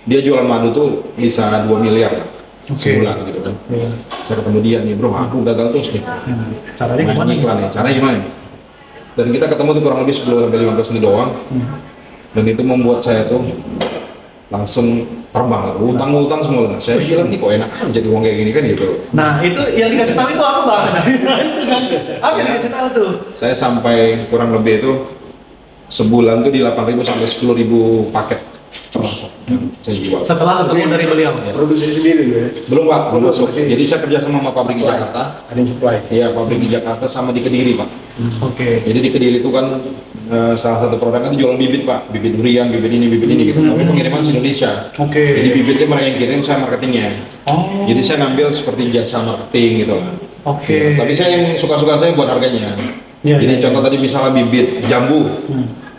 dia jualan madu tuh bisa 2 miliar sebulan gitu kan. Saya ketemu dia nih, bro, aku gagal terus nih. Caranya Main gimana? iklan nih, caranya gimana nih? Dan kita ketemu tuh kurang lebih 10-15 menit doang. Dan itu membuat saya tuh langsung terbang, utang semua lunas. Saya bilang nih kok enak kan jadi uang kayak gini kan gitu. Nah itu yang dikasih tahu itu apa bang? Apa yang dikasih tahu tuh? Saya sampai kurang lebih itu sebulan tuh di 8.000 sampai 10.000 paket termasuk saya jual. Setelah ketemu dari beliau. Produksi sendiri loh ya. Belum Pak, belum masuk. Produksi. Jadi saya kerja sama pabrik di Jakarta. Ada yang supply. Iya, pabrik di Jakarta sama di Kediri Pak. Oke. Jadi di Kediri itu kan salah satu produknya itu jualan bibit Pak, bibit durian, bibit ini gitu. Tapi pengiriman di Indonesia. Oke. Jadi bibitnya mereka yang kirim, saya marketingnya. Oh. Jadi saya ngambil seperti jasa marketing gitu lah. Oke. Tapi saya yang suka-suka saya buat harganya. Iya, Jadi iya, contoh tadi misalnya bibit jambu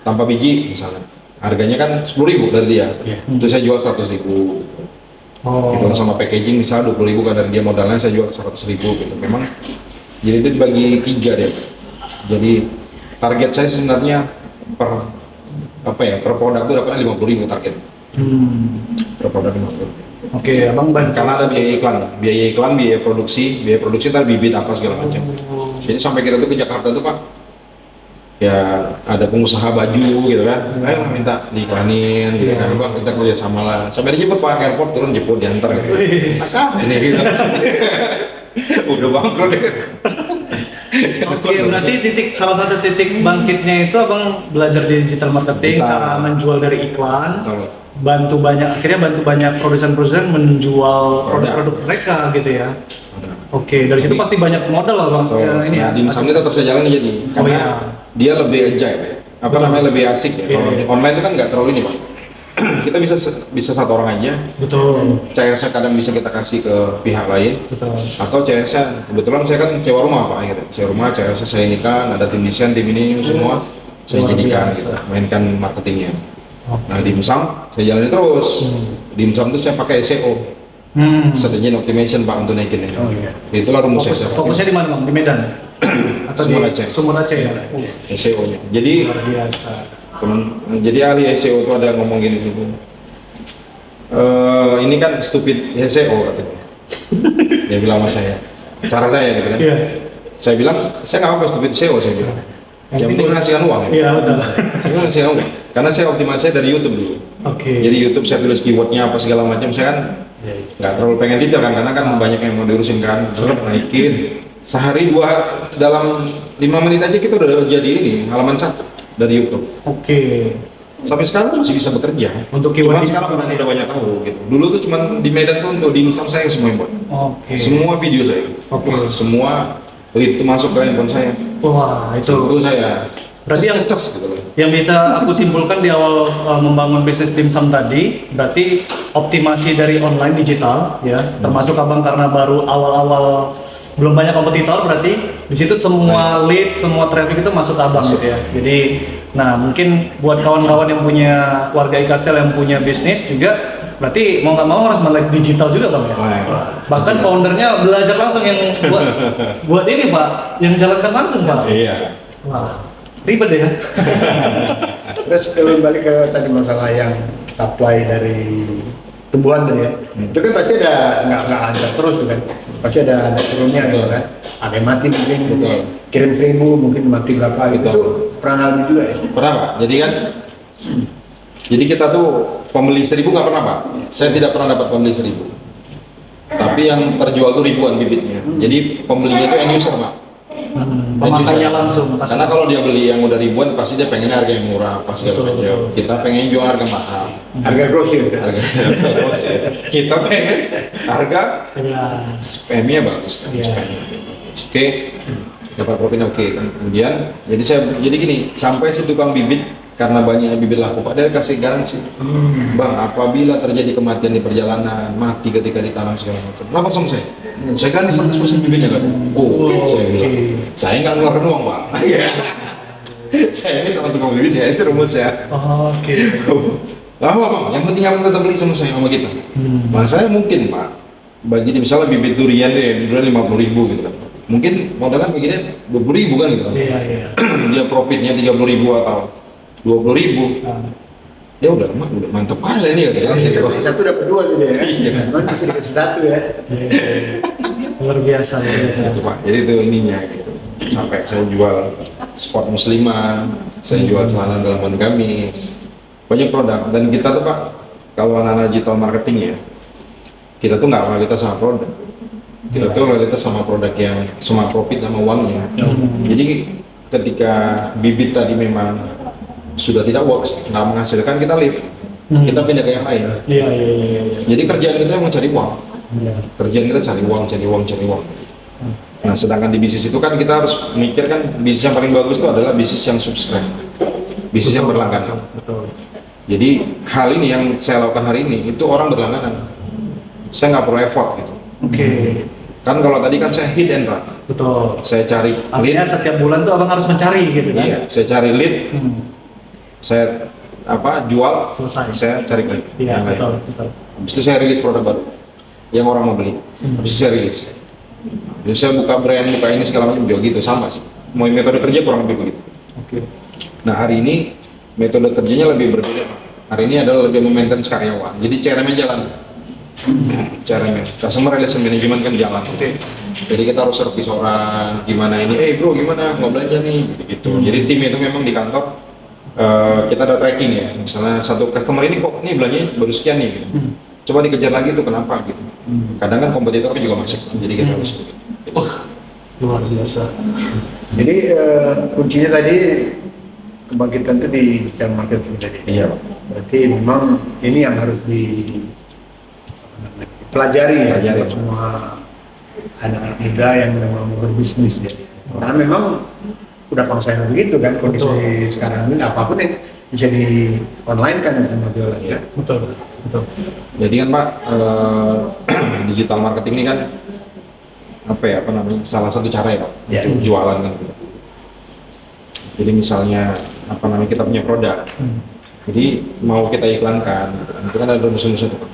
tanpa biji misalnya, harganya kan 10.000 dari dia. Itu saya jual 100.000. Oh. Gitu sama packaging misalnya 20.000 kan dari dia modalnya saya jual 100.000 gitu. Memang jadi itu dibagi 3 deh. Jadi target saya sebenarnya per produk itu dapatnya 50.000 target. Per produk 50.000. Oke, abang bantu. Karena ada biaya iklan, biaya produksi tadi bibit apa segala macam. Jadi sampai kita tuh ke Jakarta tuh Pak, ya ada pengusaha baju gitu kan, ayo lah minta diiklanin gitu kan, Bang kita kerja sama lah. Sampai dijemput Pak ke airport, turun jemput diantar gitu. Ini gitu. Udah bangkrut deh. Oke, berarti salah satu titik bangkitnya itu abang belajar di digital marketing, Digital. cara menjual dari iklan, Betul. akhirnya bantu banyak produsen-produsen menjual produk-produk mereka gitu ya. Oke, dari situ pasti banyak modal lah bang. Ya, ini Nah, dimsum ini tetap saya jalani jadi, karena iya. dia lebih agile ya. Apa namanya lebih asik ya. Iya, Kalau iya. online itu kan nggak terlalu ini Pak. Kita bisa satu orang aja. Betul, CS kadang bisa kita kasih ke pihak lain. betul. Atau CS kebetulan saya kan sewa rumah Pak akhirnya. Sewa rumah CS saya ini kan ada tim desain, tim ini semua saya Luar jadikan biasa. gitu, mainkan marketingnya. Oke. Nah dimsum saya jalani terus. Dimsum itu saya pakai SEO, search engine optimization Pak untuk naikinnya. Oh iya. Itulah rumus saya. Fokusnya di mana bang? Di Medan? Atau Sumber di Aceh. Sumber Aceh ya? SEO-nya. Jadi Luar biasa. jadi ahli SEO itu ada ngomong gini gitu. Ini kan stupid SEO katanya. Dia bilang sama saya. Cara saya gitu kan. Iya. Saya bilang, saya nggak apa-apa stupid SEO saya bilang. Yang penting menghasilkan uang. Iya betul. Saya menghasilkan uang. Karena saya optimasi dari YouTube dulu. Oke. Jadi YouTube saya tulis keywordnya apa segala macam. Saya kan nggak terlalu pengen detail kan, karena kan banyak yang mau diurusin kan. Terus naikin. Sehari dalam 5 menit aja kita udah jadi ini halaman 1 dari YouTube. Oke. Sampai sekarang masih bisa bekerja. Untuk Cuma keyword sekarang orang udah banyak tahu gitu. Dulu tuh cuman di Medan tuh untuk dimsum saya semua yang buat. Oke. Semua video saya. Oke. Wah, semua lead itu masuk ke handphone saya. Wah itu. Itu saya. Berarti yang- Ces gitu loh. Yang bisa aku simpulkan di awal membangun bisnis dimsum tadi, berarti optimasi dari online digital, ya, termasuk abang karena baru awal-awal belum banyak kompetitor, berarti di situ semua lead, semua traffic itu masuk ke abang gitu ya. Jadi, nah mungkin buat kawan-kawan yang punya warga Ikastel yang punya bisnis juga, berarti mau nggak mau harus melek digital juga bang ya. Wah. Bahkan foundernya belajar langsung yang buat ini pak, yang jalankan langsung pak. Iya. Wah, ribet ya. Terus kembali ke tadi masalah yang supply dari tumbuhan tadi ya. Itu kan pasti ada nggak ada terus tuh kan. Pasti ada turunnya gitu kan. Ada yang mati mungkin Betul. kirim 1.000 mungkin mati berapa gitu. Betul. Itu pernah ngalamin juga ya. Pernah Pak? Jadi kita tuh pembeli 1.000 nggak pernah Pak. Saya tidak pernah dapat pembeli 1.000. Tapi yang terjual tuh ribuan bibitnya. Jadi pembelinya itu end user Pak. Pemakainya langsung. Karena kalau dia beli yang udah ribuan pasti dia pengen harga yang murah pasti Betul, macam. betul. Kita pengen jual harga mahal. Harga grosir kan. Harga grosir. Kita pengen harga Ya. spamnya bagus kan. Iya. Spamnya. Oke. Dapat profitnya oke kan. Kemudian jadi gini, sampai si tukang bibit karena banyaknya bibit laku Pak, dia kasih garansi. Bang, apabila terjadi kematian di perjalanan, mati ketika ditanam segala macam, lapor sama saya. Saya ganti 100% bibitnya kan. Oh, oke, saya bilang. Saya nggak ngeluarin uang Pak. Iya. Saya ini teman tukang bibit ya, itu rumusnya. Oke. Lama Bang, yang penting abang tetap beli sama saya, sama kita. Nah, saya mungkin Pak, bagi misalnya bibit durian deh, durian 50.000 gitu kan. Mungkin modalnya begini 20.000 kan gitu kan. Iya, iya. Dia profitnya 30.000 atau 20.000. Ah. Ya udah mantep kali ini ya. Kita beli satu dapat dua tuh ya. Iya. Memang bisa dikasih satu ya. Iya. Luar biasa, luar biasa. Gitu, Pak. Jadi itu ininya gitu. Sampai saya jual sport muslimah, saya jual celana dalam gamis, banyak produk. Dan kita tuh Pak, kalau anak-anak digital marketing ya, kita tuh nggak loyalitas sama produk. Kita tuh loyalitas sama produk yang sama profit sama uangnya. Jadi ketika bibit tadi memang sudah tidak works, nggak menghasilkan, kita leave, kita pindah ke yang lain. Iya, iya, iya. Jadi kerjaan kita mau cari uang, Iya. kerjaan kita cari uang. Nah, sedangkan di bisnis itu kan kita harus mikir kan bisnis yang paling bagus itu adalah bisnis yang subscribe, bisnis yang berlangganan. Betul. Jadi hal ini yang saya lakukan hari ini itu orang berlangganan, saya nggak perlu effort gitu. Oke. Kan kalau tadi kan saya hit and run, Betul. saya cari Artinya lead, setiap bulan tuh abang harus mencari gitu kan? iya, saya cari lead, saya jual, Selesai. saya cari lead. Iya, yang lain. betul, betul. Habis itu saya rilis produk baru yang orang mau beli. Habis itu saya rilis. Jadi saya buka brand, buka ini segala macam juga gitu, sama sih. Mau metode kerja kurang lebih begitu. Oke. Nah hari ini metode kerjanya lebih berbeda. Hari ini adalah lebih memaintain karyawan. Jadi CRM-nya jalan. CRM, customer relation management kan jalan. Oke. Jadi kita harus servis orang, gimana ini, bro gimana mau belanja nih, gitu. Jadi tim itu memang di kantor kita ada tracking ya. Misalnya satu customer ini kok ini belanjanya baru sekian nih. Gitu. Coba dikejar lagi tuh kenapa gitu. Kadang kan kompetitor juga masuk, jadi kita harus. Wah, luar biasa. Jadi kuncinya tadi kebangkitan itu di digital marketing tadi. Iya. Berarti memang ini yang harus dipelajari ya Pelajari. buat semua anak-anak muda yang memang mau berbisnis ya. Karena memang udah pangsanya begitu kan kondisi Betul. sekarang ini apapun yang bisa di online kan semua jualan ya. Betul, betul. Jadi kan Pak, digital marketing ini kan salah satu cara ya Pak, Ya. untuk jualan kan. Jadi misalnya kita punya produk, jadi mau kita iklankan, itu kan ada rumus-rumusnya tuh Pak.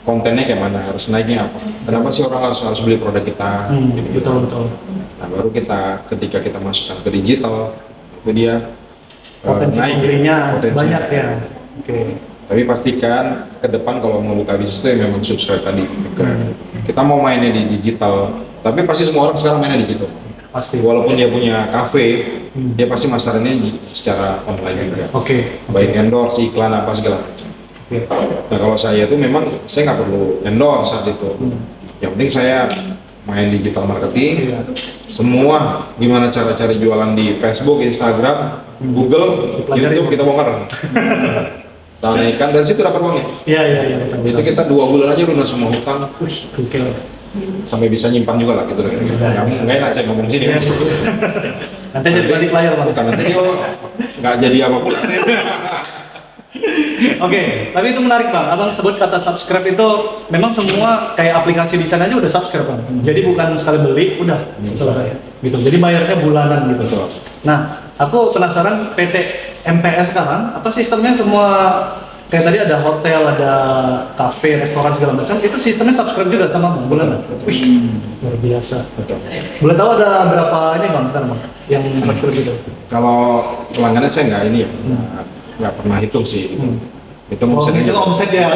Kontennya kayak mana, harus naiknya apa? Kenapa sih orang harus beli produk kita? Gitu-gitu. Betul, betul. Nah baru ketika kita masukkan ke digital, itu dia Potensi naik pembelinya potensi. banyak ya. Oke. Tapi pastikan ke depan kalau mau buka bisnis itu ya memang subscribe tadi. Kita mau mainnya di digital, tapi pasti semua orang sekarang mainnya digital. Pasti. Walaupun dia punya kafe, dia pasti masarannya secara online juga. Oke. Baik endorse, iklan apa segala macam. Oke. Nah kalau saya itu memang saya nggak perlu endorse saat itu. Yang penting saya main digital marketing, semua gimana cara cari jualan di Facebook, Instagram, Google, Dipelajari, YouTube Bang. kita bongkar. Kita naikkan dari situ dapat uangnya. Iya, iya, iya. betul, Itu betul. kita 2 bulan aja lunas semua hutang, Wih, gokil. sampai bisa nyimpan juga lah gitu. Nggak enak saya ngomong sini kan. Nanti jadi balik layar bang. Bukan nanti dia nggak jadi apapun. Oke, tapi itu menarik bang. Abang sebut kata subscribe itu memang semua kayak aplikasi di sana aja udah subscribe bang. Jadi bukan sekali beli, udah selesai. Gitu. Jadi bayarnya bulanan gitu. Betul. Nah, aku penasaran PT MPS sekarang apa sistemnya semua kayak tadi ada hotel, ada kafe, restoran segala macam. Itu sistemnya subscribe juga sama bang bulanan. Wih, luar biasa. Betul. Boleh tahu ada berapa ini bang sekarang bang yang subscribe gitu? Kalau pelanggannya saya nggak ini ya. nggak pernah hitung sih gitu. Itu Oh, omset itu aja. omset ya.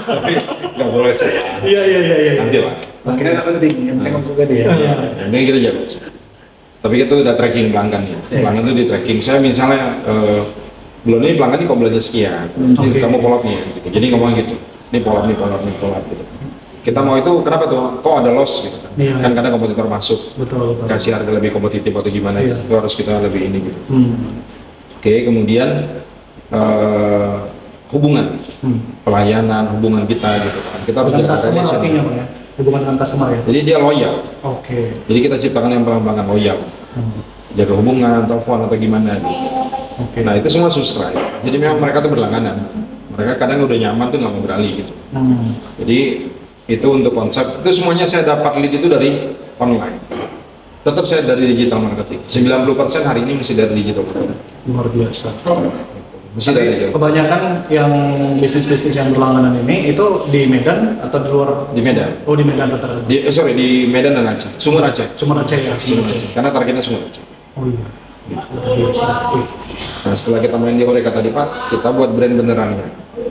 Tapi nggak boleh sih. Iya. Nanti lah. Makanya nggak penting, yang penting omset tadi ya. Iya. Yang penting kita jago. Tapi itu udah tracking pelanggan ya. Pelanggan itu di tracking. Saya misalnya bulan ini pelanggan ini kok belanja sekian. Jadi Oke. kamu polotnya gitu. Jadi ngomong gitu. Ini polot gitu. Kita mau itu kenapa tuh? Kok ada loss gitu kan? Iya. Kan kadang kompetitor masuk Betul. kasih harga lebih kompetitif atau gimana Iya. itu harus kita lebih ini gitu. Hmm. Oke, kemudian hubungan pelayanan hubungan kita gitu kan. Kita harus Dengan jaga customer relation. artinya Bang ya. Hubungan dengan customer ya. Jadi dia loyal. Oke. Jadi kita ciptakan yang pelanggan loyal. Jaga hubungan, telepon atau gimana gitu. Oke. Nah itu semua subscribe. Jadi memang mereka tuh berlangganan. Mereka kadang udah nyaman tuh nggak mau beralih gitu. Jadi itu untuk konsep. Itu semuanya saya dapat lead itu dari online. Tetap saya dari digital marketing. 90% hari ini masih dari digital marketing. Luar biasa. Masih dari digital. Kebanyakan yang bisnis-bisnis yang berlangganan ini itu di Medan atau di luar? Di Medan. Oh di Medan rata-rata. Di Medan dan Aceh. Sumur Aceh. Sumber Aceh ya. Sumur Aceh. Karena targetnya Sumur Aceh. Oh iya. Luar biasa. Wih, Nah setelah kita main di Horeca tadi Pak, kita buat brand benerannya.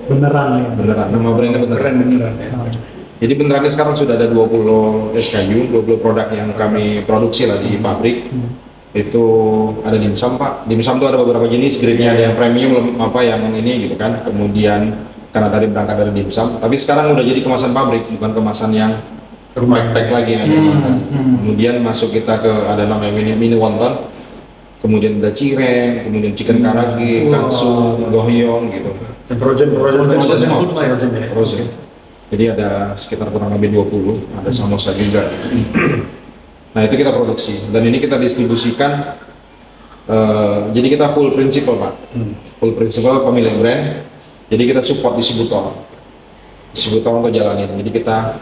beneran ya. Beneran. Nama brandnya beneran. Keren beneran ya. Nah, Jadi benerannya sekarang sudah ada 20 SKU, 20 produk yang kami produksi lah di pabrik. Itu ada dimsum Pak. Dimsum itu ada beberapa jenis, grade-nya ada yang premium, apa yang ini gitu kan. Kemudian karena tadi berangkat dari dimsum, tapi sekarang udah jadi kemasan pabrik, bukan kemasan yang pack lagi yang ada. Kemudian masuk kita ke ada namanya mini wonton. Kemudian ada cireng, kemudian chicken karage, katsu, gohyong gitu. Yang frozen Frozen semua. food lah ya. Frozen ya. Frozen. Jadi ada sekitar kurang lebih 20, ada samosa juga. Nah itu kita produksi dan ini kita distribusikan. Jadi kita full principle Pak, full principle pemilik brand. Jadi kita support distributor untuk jalanin. Jadi kita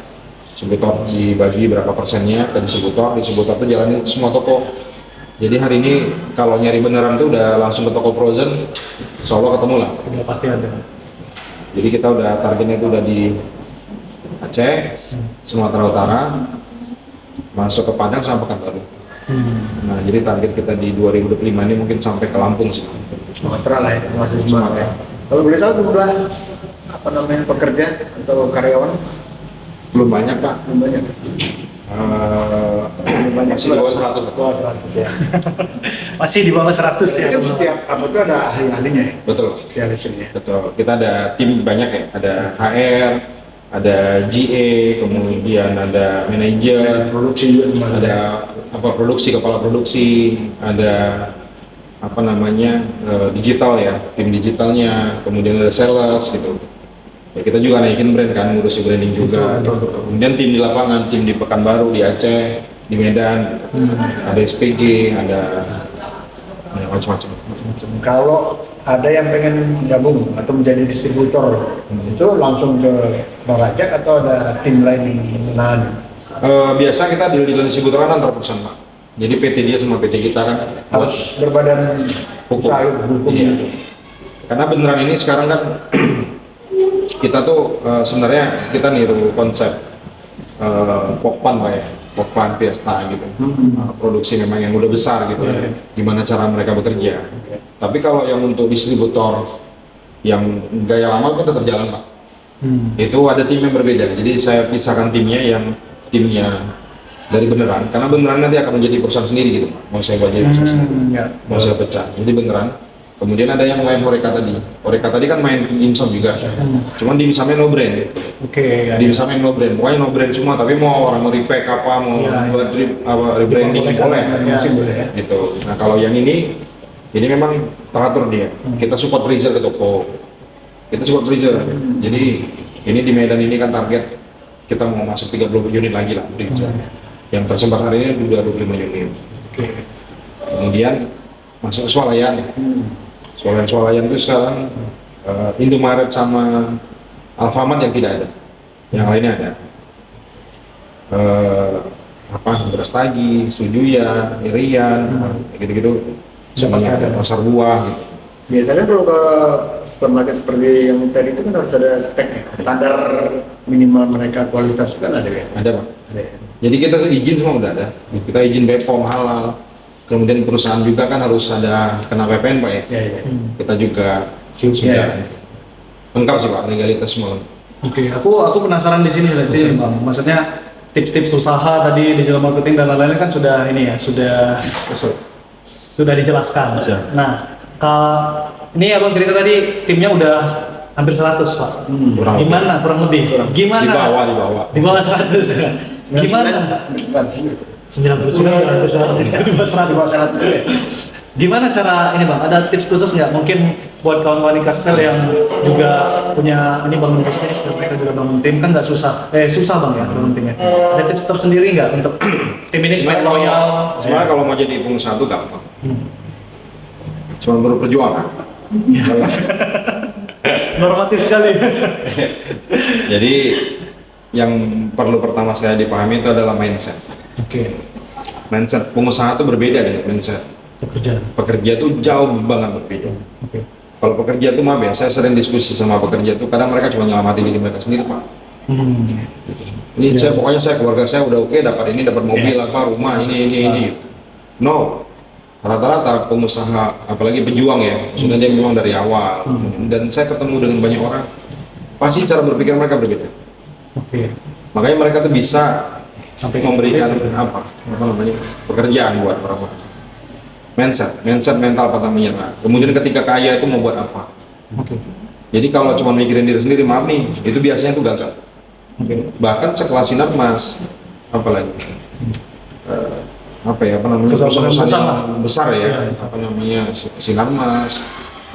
distributor dibagi berapa persennya ke distributor tuh jalanin semua toko. Jadi hari ini kalau nyari beneran tuh udah langsung ke toko frozen, insya Allah ketemu lah. Ya pasti ada. Jadi kita udah targetnya itu udah di Aceh, Sumatera Utara, masuk ke Padang sama Pekanbaru. Nah jadi target kita di 2025 ini mungkin sampai ke Lampung sih. Sumatera lah ya, masih Sumatera. Kalau boleh tahu jumlah apa namanya pekerja atau karyawan Belum banyak Pak. belum banyak. Masih di bawah 100. Bawah 100 ya. Masih di bawah 100 ya. Jadi kan setiap apa itu ada ahli-ahlinya ya, Betul. spesialisnya. Betul. Kita ada tim banyak ya. Ada HR, ada GA, kemudian ada manajer, Produksi juga dimana ada apa produksi, kepala produksi, ada apa namanya digital ya, tim digitalnya, kemudian ada sales gitu. Ya, kita juga naikin brand kan, ngurusin branding juga. Betul. Kemudian tim di lapangan, tim di Pekanbaru, di Aceh, di Medan, ada SPG, ada ya, macam-macam. Kalau ada yang pengen gabung atau menjadi distributor, itu langsung ke Naraja atau ada tim lain yang menahan? Biasa kita di distributor kan antar perusahaan Pak. Jadi PT dia sama PT kita kan Harus berbadan Hukum. usaha hukum Iya. gitu. Karena beneran ini sekarang kan kita tuh sebenarnya kita niru konsep Pokpan Pak ya, Pokpan Fiesta gitu. Produksi memang yang udah besar gitu ya. Gimana cara mereka bekerja. Tapi kalau yang untuk distributor yang gaya lama kan tetap jalan Pak. Itu ada tim yang berbeda. Jadi saya pisahkan timnya yang timnya dari beneran, karena beneran nanti akan menjadi perusahaan sendiri gitu. Mau saya buat jadi perusahaan sendiri. Ya. Mau saya pecah. Jadi beneran. Kemudian ada yang main Horeca tadi. Horeca tadi kan main dimsum juga. Cuman dimsumnya no brand. Oke. Ya. Dimsumnya no brand. Pokoknya no brand semua. Tapi mau orang mau repack apa, mau Iya, buat rebranding boleh. Musim boleh ya. Gitu. Nah kalau yang ini memang teratur dia. Kita support freezer ke toko. Kita support freezer. Jadi ini di Medan ini kan target kita mau masuk 30 unit lagi lah freezer. Yang tersebar hari ini sudah 25 unit. Oke. Kemudian masuk ke swalayan. Swalayan itu sekarang Indomaret sama Alfamart yang tidak ada. Yang lainnya ada. Beras Tagi, Sujuya, Irian, gitu-gitu. Semuanya ada pasar buah gitu. Biasanya kalau ke supermarket seperti yang tadi itu kan harus ada speknya, standar minimal mereka kualitas kan ada ya? Ada Pak. Ada ya? Jadi kita izin semua udah ada. Kita izin BPOM halal. Kemudian perusahaan juga kan harus ada kena PPN Pak ya. Ya, ya. Kita juga Ya. sudah lengkap sih Pak, legalitas semua. Oke, aku penasaran di sini Bang. Maksudnya tips-tips usaha tadi digital marketing dan lain-lain kan sudah ini ya, sudah dijelaskan. Iya. Nah, ini Abang cerita tadi timnya udah hampir 100 Pak. Kurang Gimana kurang lebih? Gimana? Di bawah. 100 ya. Gimana? 99 hampir 100. Di bawah 100. Di bawah 100 ya. Gimana cara ini Bang? Ada tips khusus nggak? Mungkin buat kawan-kawan Ikastel yang juga punya ini bangun bisnis dan mereka juga bangun tim kan nggak susah. Susah Bang ya bangun timnya. Ada tips tersendiri nggak untuk tim ini supaya loyal? Sebenarnya kalau mau jadi pengusaha itu gampang. Cuma perlu perjuangan. Normatif sekali. Jadi yang perlu pertama saya dipahami itu adalah mindset. Oke. Mindset pengusaha itu berbeda dengan mindset Pekerjaan. pekerja itu jauh banget berbeda. Oke. Kalau pekerja itu maaf ya, saya sering diskusi sama pekerja itu kadang mereka cuma nyelamatin diri mereka sendiri Pak. Ini saya keluarga saya udah oke, dapat ini, dapat mobil apa, rumah ini. No, rata-rata pengusaha, apalagi pejuang ya, sudah dia memang dari awal. Dan saya ketemu dengan banyak orang, pasti cara berpikir mereka berbeda. Oke. Makanya mereka tuh bisa Sampai memberikan apa namanya pekerjaan buat orang-orang. Mindset mental pantang menyerah. Kemudian ketika kaya itu mau buat apa? Oke. Jadi kalau cuma mikirin diri sendiri, maaf nih, itu biasanya tuh gagal. Oke. Bahkan sekelas Sinar Mas, apalagi Perusahaan perusahaan besar ya, Ya. apa namanya Sinar Mas,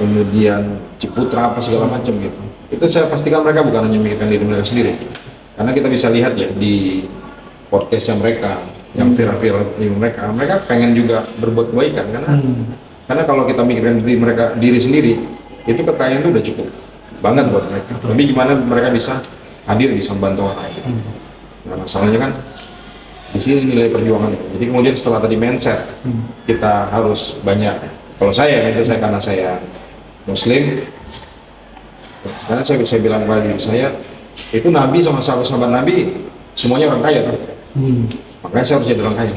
kemudian Ciputra apa segala macam gitu. Itu saya pastikan mereka bukan hanya memikirkan diri mereka sendiri, karena kita bisa lihat ya di podcastnya mereka yang viral-viral di mereka pengen juga berbuat kebaikan karena kalau kita mikirin diri sendiri itu kekayaan itu udah cukup banget buat mereka. Tapi gimana mereka bisa hadir, bisa membantu orang lain. Nah masalahnya kan di sini nilai perjuangan itu. Jadi kemudian setelah tadi mindset kita harus banyak. Kalau mindset saya karena saya Muslim, karena saya bilang kepada diri saya itu Nabi sama sahabat-sahabat Nabi semuanya orang kaya kan? Makanya saya harus jadi orang kaya.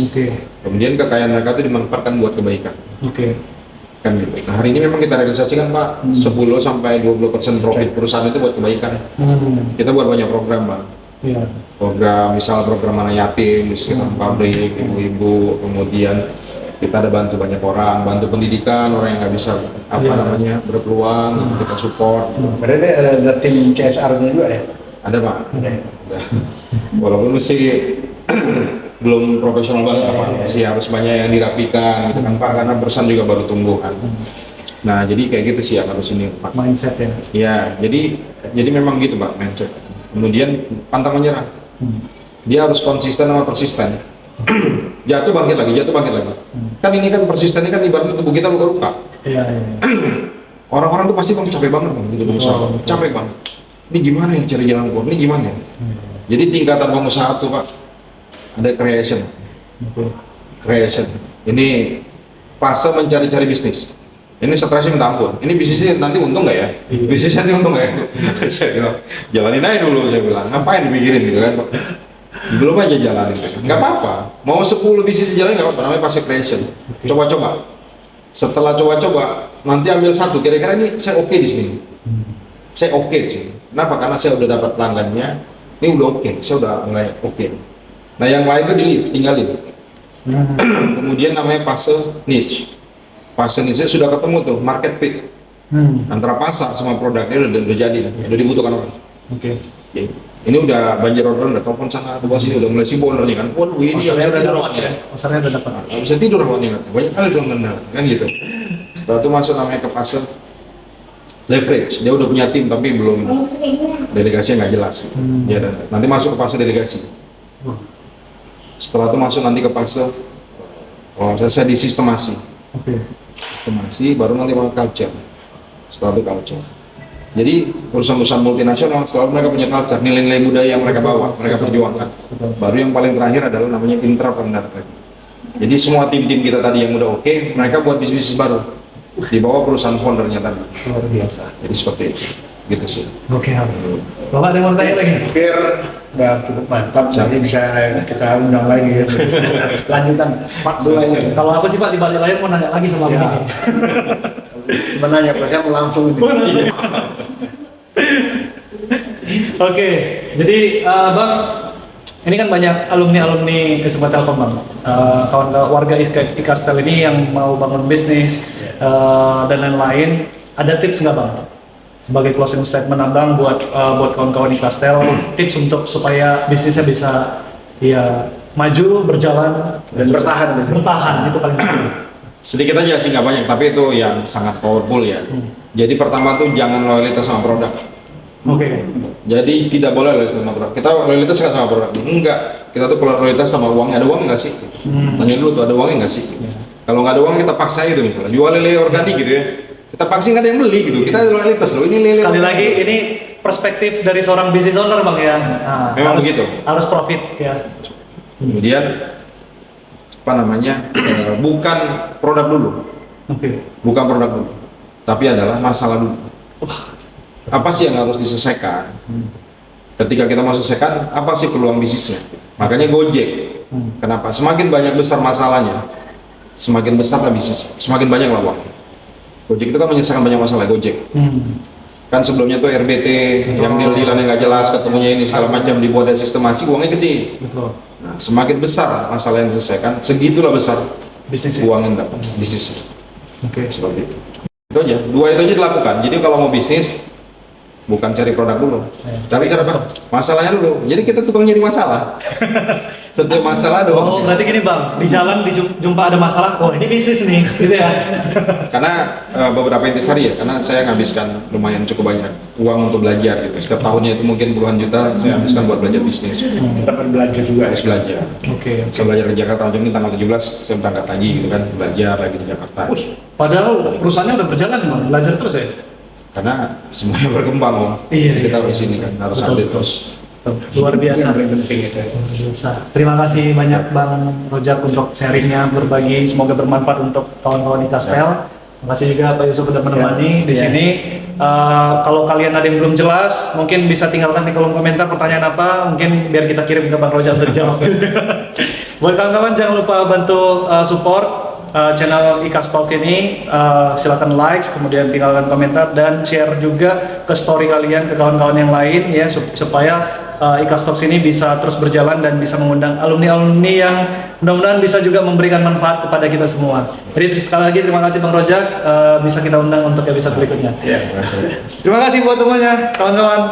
Oke. Kemudian kekayaan mereka itu dimanfaatkan buat kebaikan. Oke. Kan gitu. Nah hari ini memang kita realisasikan Pak, 10-20% profit perusahaan itu buat kebaikan. Kita buat banyak program Pak. Iya. Program anak yatim di sekitar pabrik, ibu-ibu, kemudian kita ada bantu banyak orang, bantu pendidikan orang yang nggak bisa berpeluang, kita support. Berarti ada tim CSR-nya juga ya? Ada Pak. Ada. Walaupun masih belum profesional banget Pak, masih harus banyak yang dirapikan gitu kan Pak, karena perusahaan juga baru tumbuh kan. Nah jadi kayak gitu sih yang harus ini Pak. Mindset ya. Ya, jadi memang gitu Pak mindset. Kemudian pantang menyerah. Dia harus konsisten sama persisten. Jatuh bangkit lagi. Kan ini kan persisten ini kan ibaratnya tubuh kita luka-luka. Iya. Orang-orang tuh pasti capek banget Bang, gitu berusaha. Capek banget. Ini gimana ya cari jalan keluar? Ini gimana ya? Jadi tingkatan pengusaha tuh Pak, ada creation. Creation. Ini fase mencari-cari bisnis. Ini stresnya minta ampun. Ini bisnisnya nanti untung nggak ya? Bisnisnya nanti untung nggak ya? Saya bilang, jalanin aja dulu, saya bilang. Ngapain dipikirin gitu kan Pak? Belum aja jalanin. Nggak apa-apa. Mau 10 bisnis jalanin nggak apa-apa. Namanya fase creation. Coba-coba. Setelah coba-coba, nanti ambil satu. Kira-kira ini saya oke di sini. Saya oke di sini. Kenapa? Karena saya udah dapat pelanggannya. Ini udah oke. Saya udah mulai oke. Nah yang lain itu tinggalin. Kemudian namanya fase niche. Fase niche sudah ketemu tuh market fit antara pasar sama produknya udah jadi, udah dibutuhkan orang. Oke. Ini udah banjir order, udah telepon sana, tuh sini udah mulai sibuk nih kan. Waduh ini Pasarnya bisa udah tidur dapat awalnya. ya. Pasarnya udah dapat. Nggak bisa tidur awalnya kan. Banyak kali dong kan gitu. Setelah itu masuk namanya ke fase leverage. Dia udah punya tim tapi belum delegasinya nggak jelas. Ya dan nanti masuk ke fase delegasi. Setelah itu masuk nanti ke fase saya di sistemasi. Oke. Sistemasi baru nanti mau culture. Setelah itu culture. Jadi perusahaan-perusahaan multinasional selalu mereka punya culture, nilai-nilai budaya yang mereka bawa, mereka perjuangkan. Baru yang paling terakhir adalah namanya intrapreneur. Jadi semua tim-tim kita tadi yang udah oke, mereka buat bisnis baru di bawah perusahaan foundernya tadi. Luar biasa. Jadi seperti itu, gitu sih. Oke. Bapak ada yang mau tanya lagi? Biar udah cukup mantap, jadi bisa kita undang lagi gitu. Lanjutan Pak Dulanya. Kalau aku sih Pak di balik layar mau nanya lagi sama Ya. Abang. Cuma nanya, kalau saya mau langsung ini. Oke, jadi Bang, ini kan banyak alumni SMA Telkom Bang. Kawan warga Ikastel ini yang mau bangun bisnis dan lain-lain, ada tips nggak Bang? Sebagai closing statement Abang buat kawan-kawan Ikastel, tips untuk supaya bisnisnya bisa ya maju, berjalan Dan bertahan. bertahan itu paling penting. Sedikit aja sih, nggak banyak, tapi itu yang sangat powerful ya. Jadi pertama tuh jangan loyalitas sama produk. Oke. Jadi tidak boleh loyalitas sama produk. Kita loyalitas nggak sama produk? Enggak. Kita tuh kalau loyalitas sama uangnya, ada uang nggak sih? Tanya dulu tuh, ada uangnya nggak sih? Kalau nggak ada uang kita paksa itu misalnya, jual lele organik gitu ya. Kita paksa nggak ada yang beli gitu. Kita loyalitas loh, ini lele. Sekali lagi ini perspektif dari seorang business owner Bang ya. Nah, Memang harus, begitu. Harus profit ya. Kemudian apa namanya? Bukan produk dulu, Oke. bukan produk dulu, tapi adalah masalah dulu. Apa sih yang harus diselesaikan? Ketika kita mau selesaikan, apa sih peluang bisnisnya? Makanya Gojek. Kenapa? Semakin banyak besar masalahnya, semakin besar lah bisnis, semakin banyak lah uang. Gojek itu kan menyelesaikan banyak masalah Gojek. Kan sebelumnya tuh RBT, yang deal-dealan yang nggak jelas, ketemunya ini segala macam dibuat dari sistemasi, uangnya gede. Betul. Nah, semakin besar masalah yang diselesaikan, segitulah besar Bisnis. uang yang dapat bisnis. Oke. Seperti itu. Itu aja, dua itu aja dilakukan. Jadi kalau mau bisnis, bukan cari produk dulu, cari cara apa? Masalahnya dulu. Jadi kita tukang nyari masalah. Setiap masalah ada Oh, uangnya. berarti gini Bang, di jalan jumpa ada masalah, oh ini bisnis nih, gitu ya. Karena beberapa intisari ya, karena saya nghabiskan lumayan cukup banyak uang untuk belajar gitu. Setiap tahunnya itu mungkin puluhan juta saya habiskan buat belajar bisnis. Kita belajar juga. Harus belajar. Oke. Saya belajar ke Jakarta, ini tanggal 17 saya berangkat lagi gitu kan, belajar lagi di Jakarta. Padahal perusahaannya udah berjalan Bang, belajar terus ya. Karena semuanya berkembang, Om. Iya, Kita iya. harus ini kan, harus Betul, update betul. terus. Luar biasa. Yang paling penting itu. Luar biasa. Terima kasih banyak Bang Rojak untuk sharingnya, berbagi, semoga bermanfaat untuk kawan-kawan di Kastel. Terima kasih juga Pak Yusuf sudah menemani di Siap. sini. Kalau kalian ada yang belum jelas, mungkin bisa tinggalkan di kolom komentar pertanyaan apa, mungkin biar kita kirim ke Bang Rojak untuk dijawab. Buat kawan-kawan jangan lupa bantu support channel Ikas Talk ini. Silakan like, kemudian tinggalkan komentar dan share juga ke story kalian ke kawan-kawan yang lain ya supaya Ikas Talks ini bisa terus berjalan dan bisa mengundang alumni-alumni yang mudah-mudahan bisa juga memberikan manfaat kepada kita semua. Jadi sekali lagi terima kasih Bang Rojak, bisa kita undang untuk episode berikutnya. Terima kasih. Terima kasih buat semuanya kawan-kawan.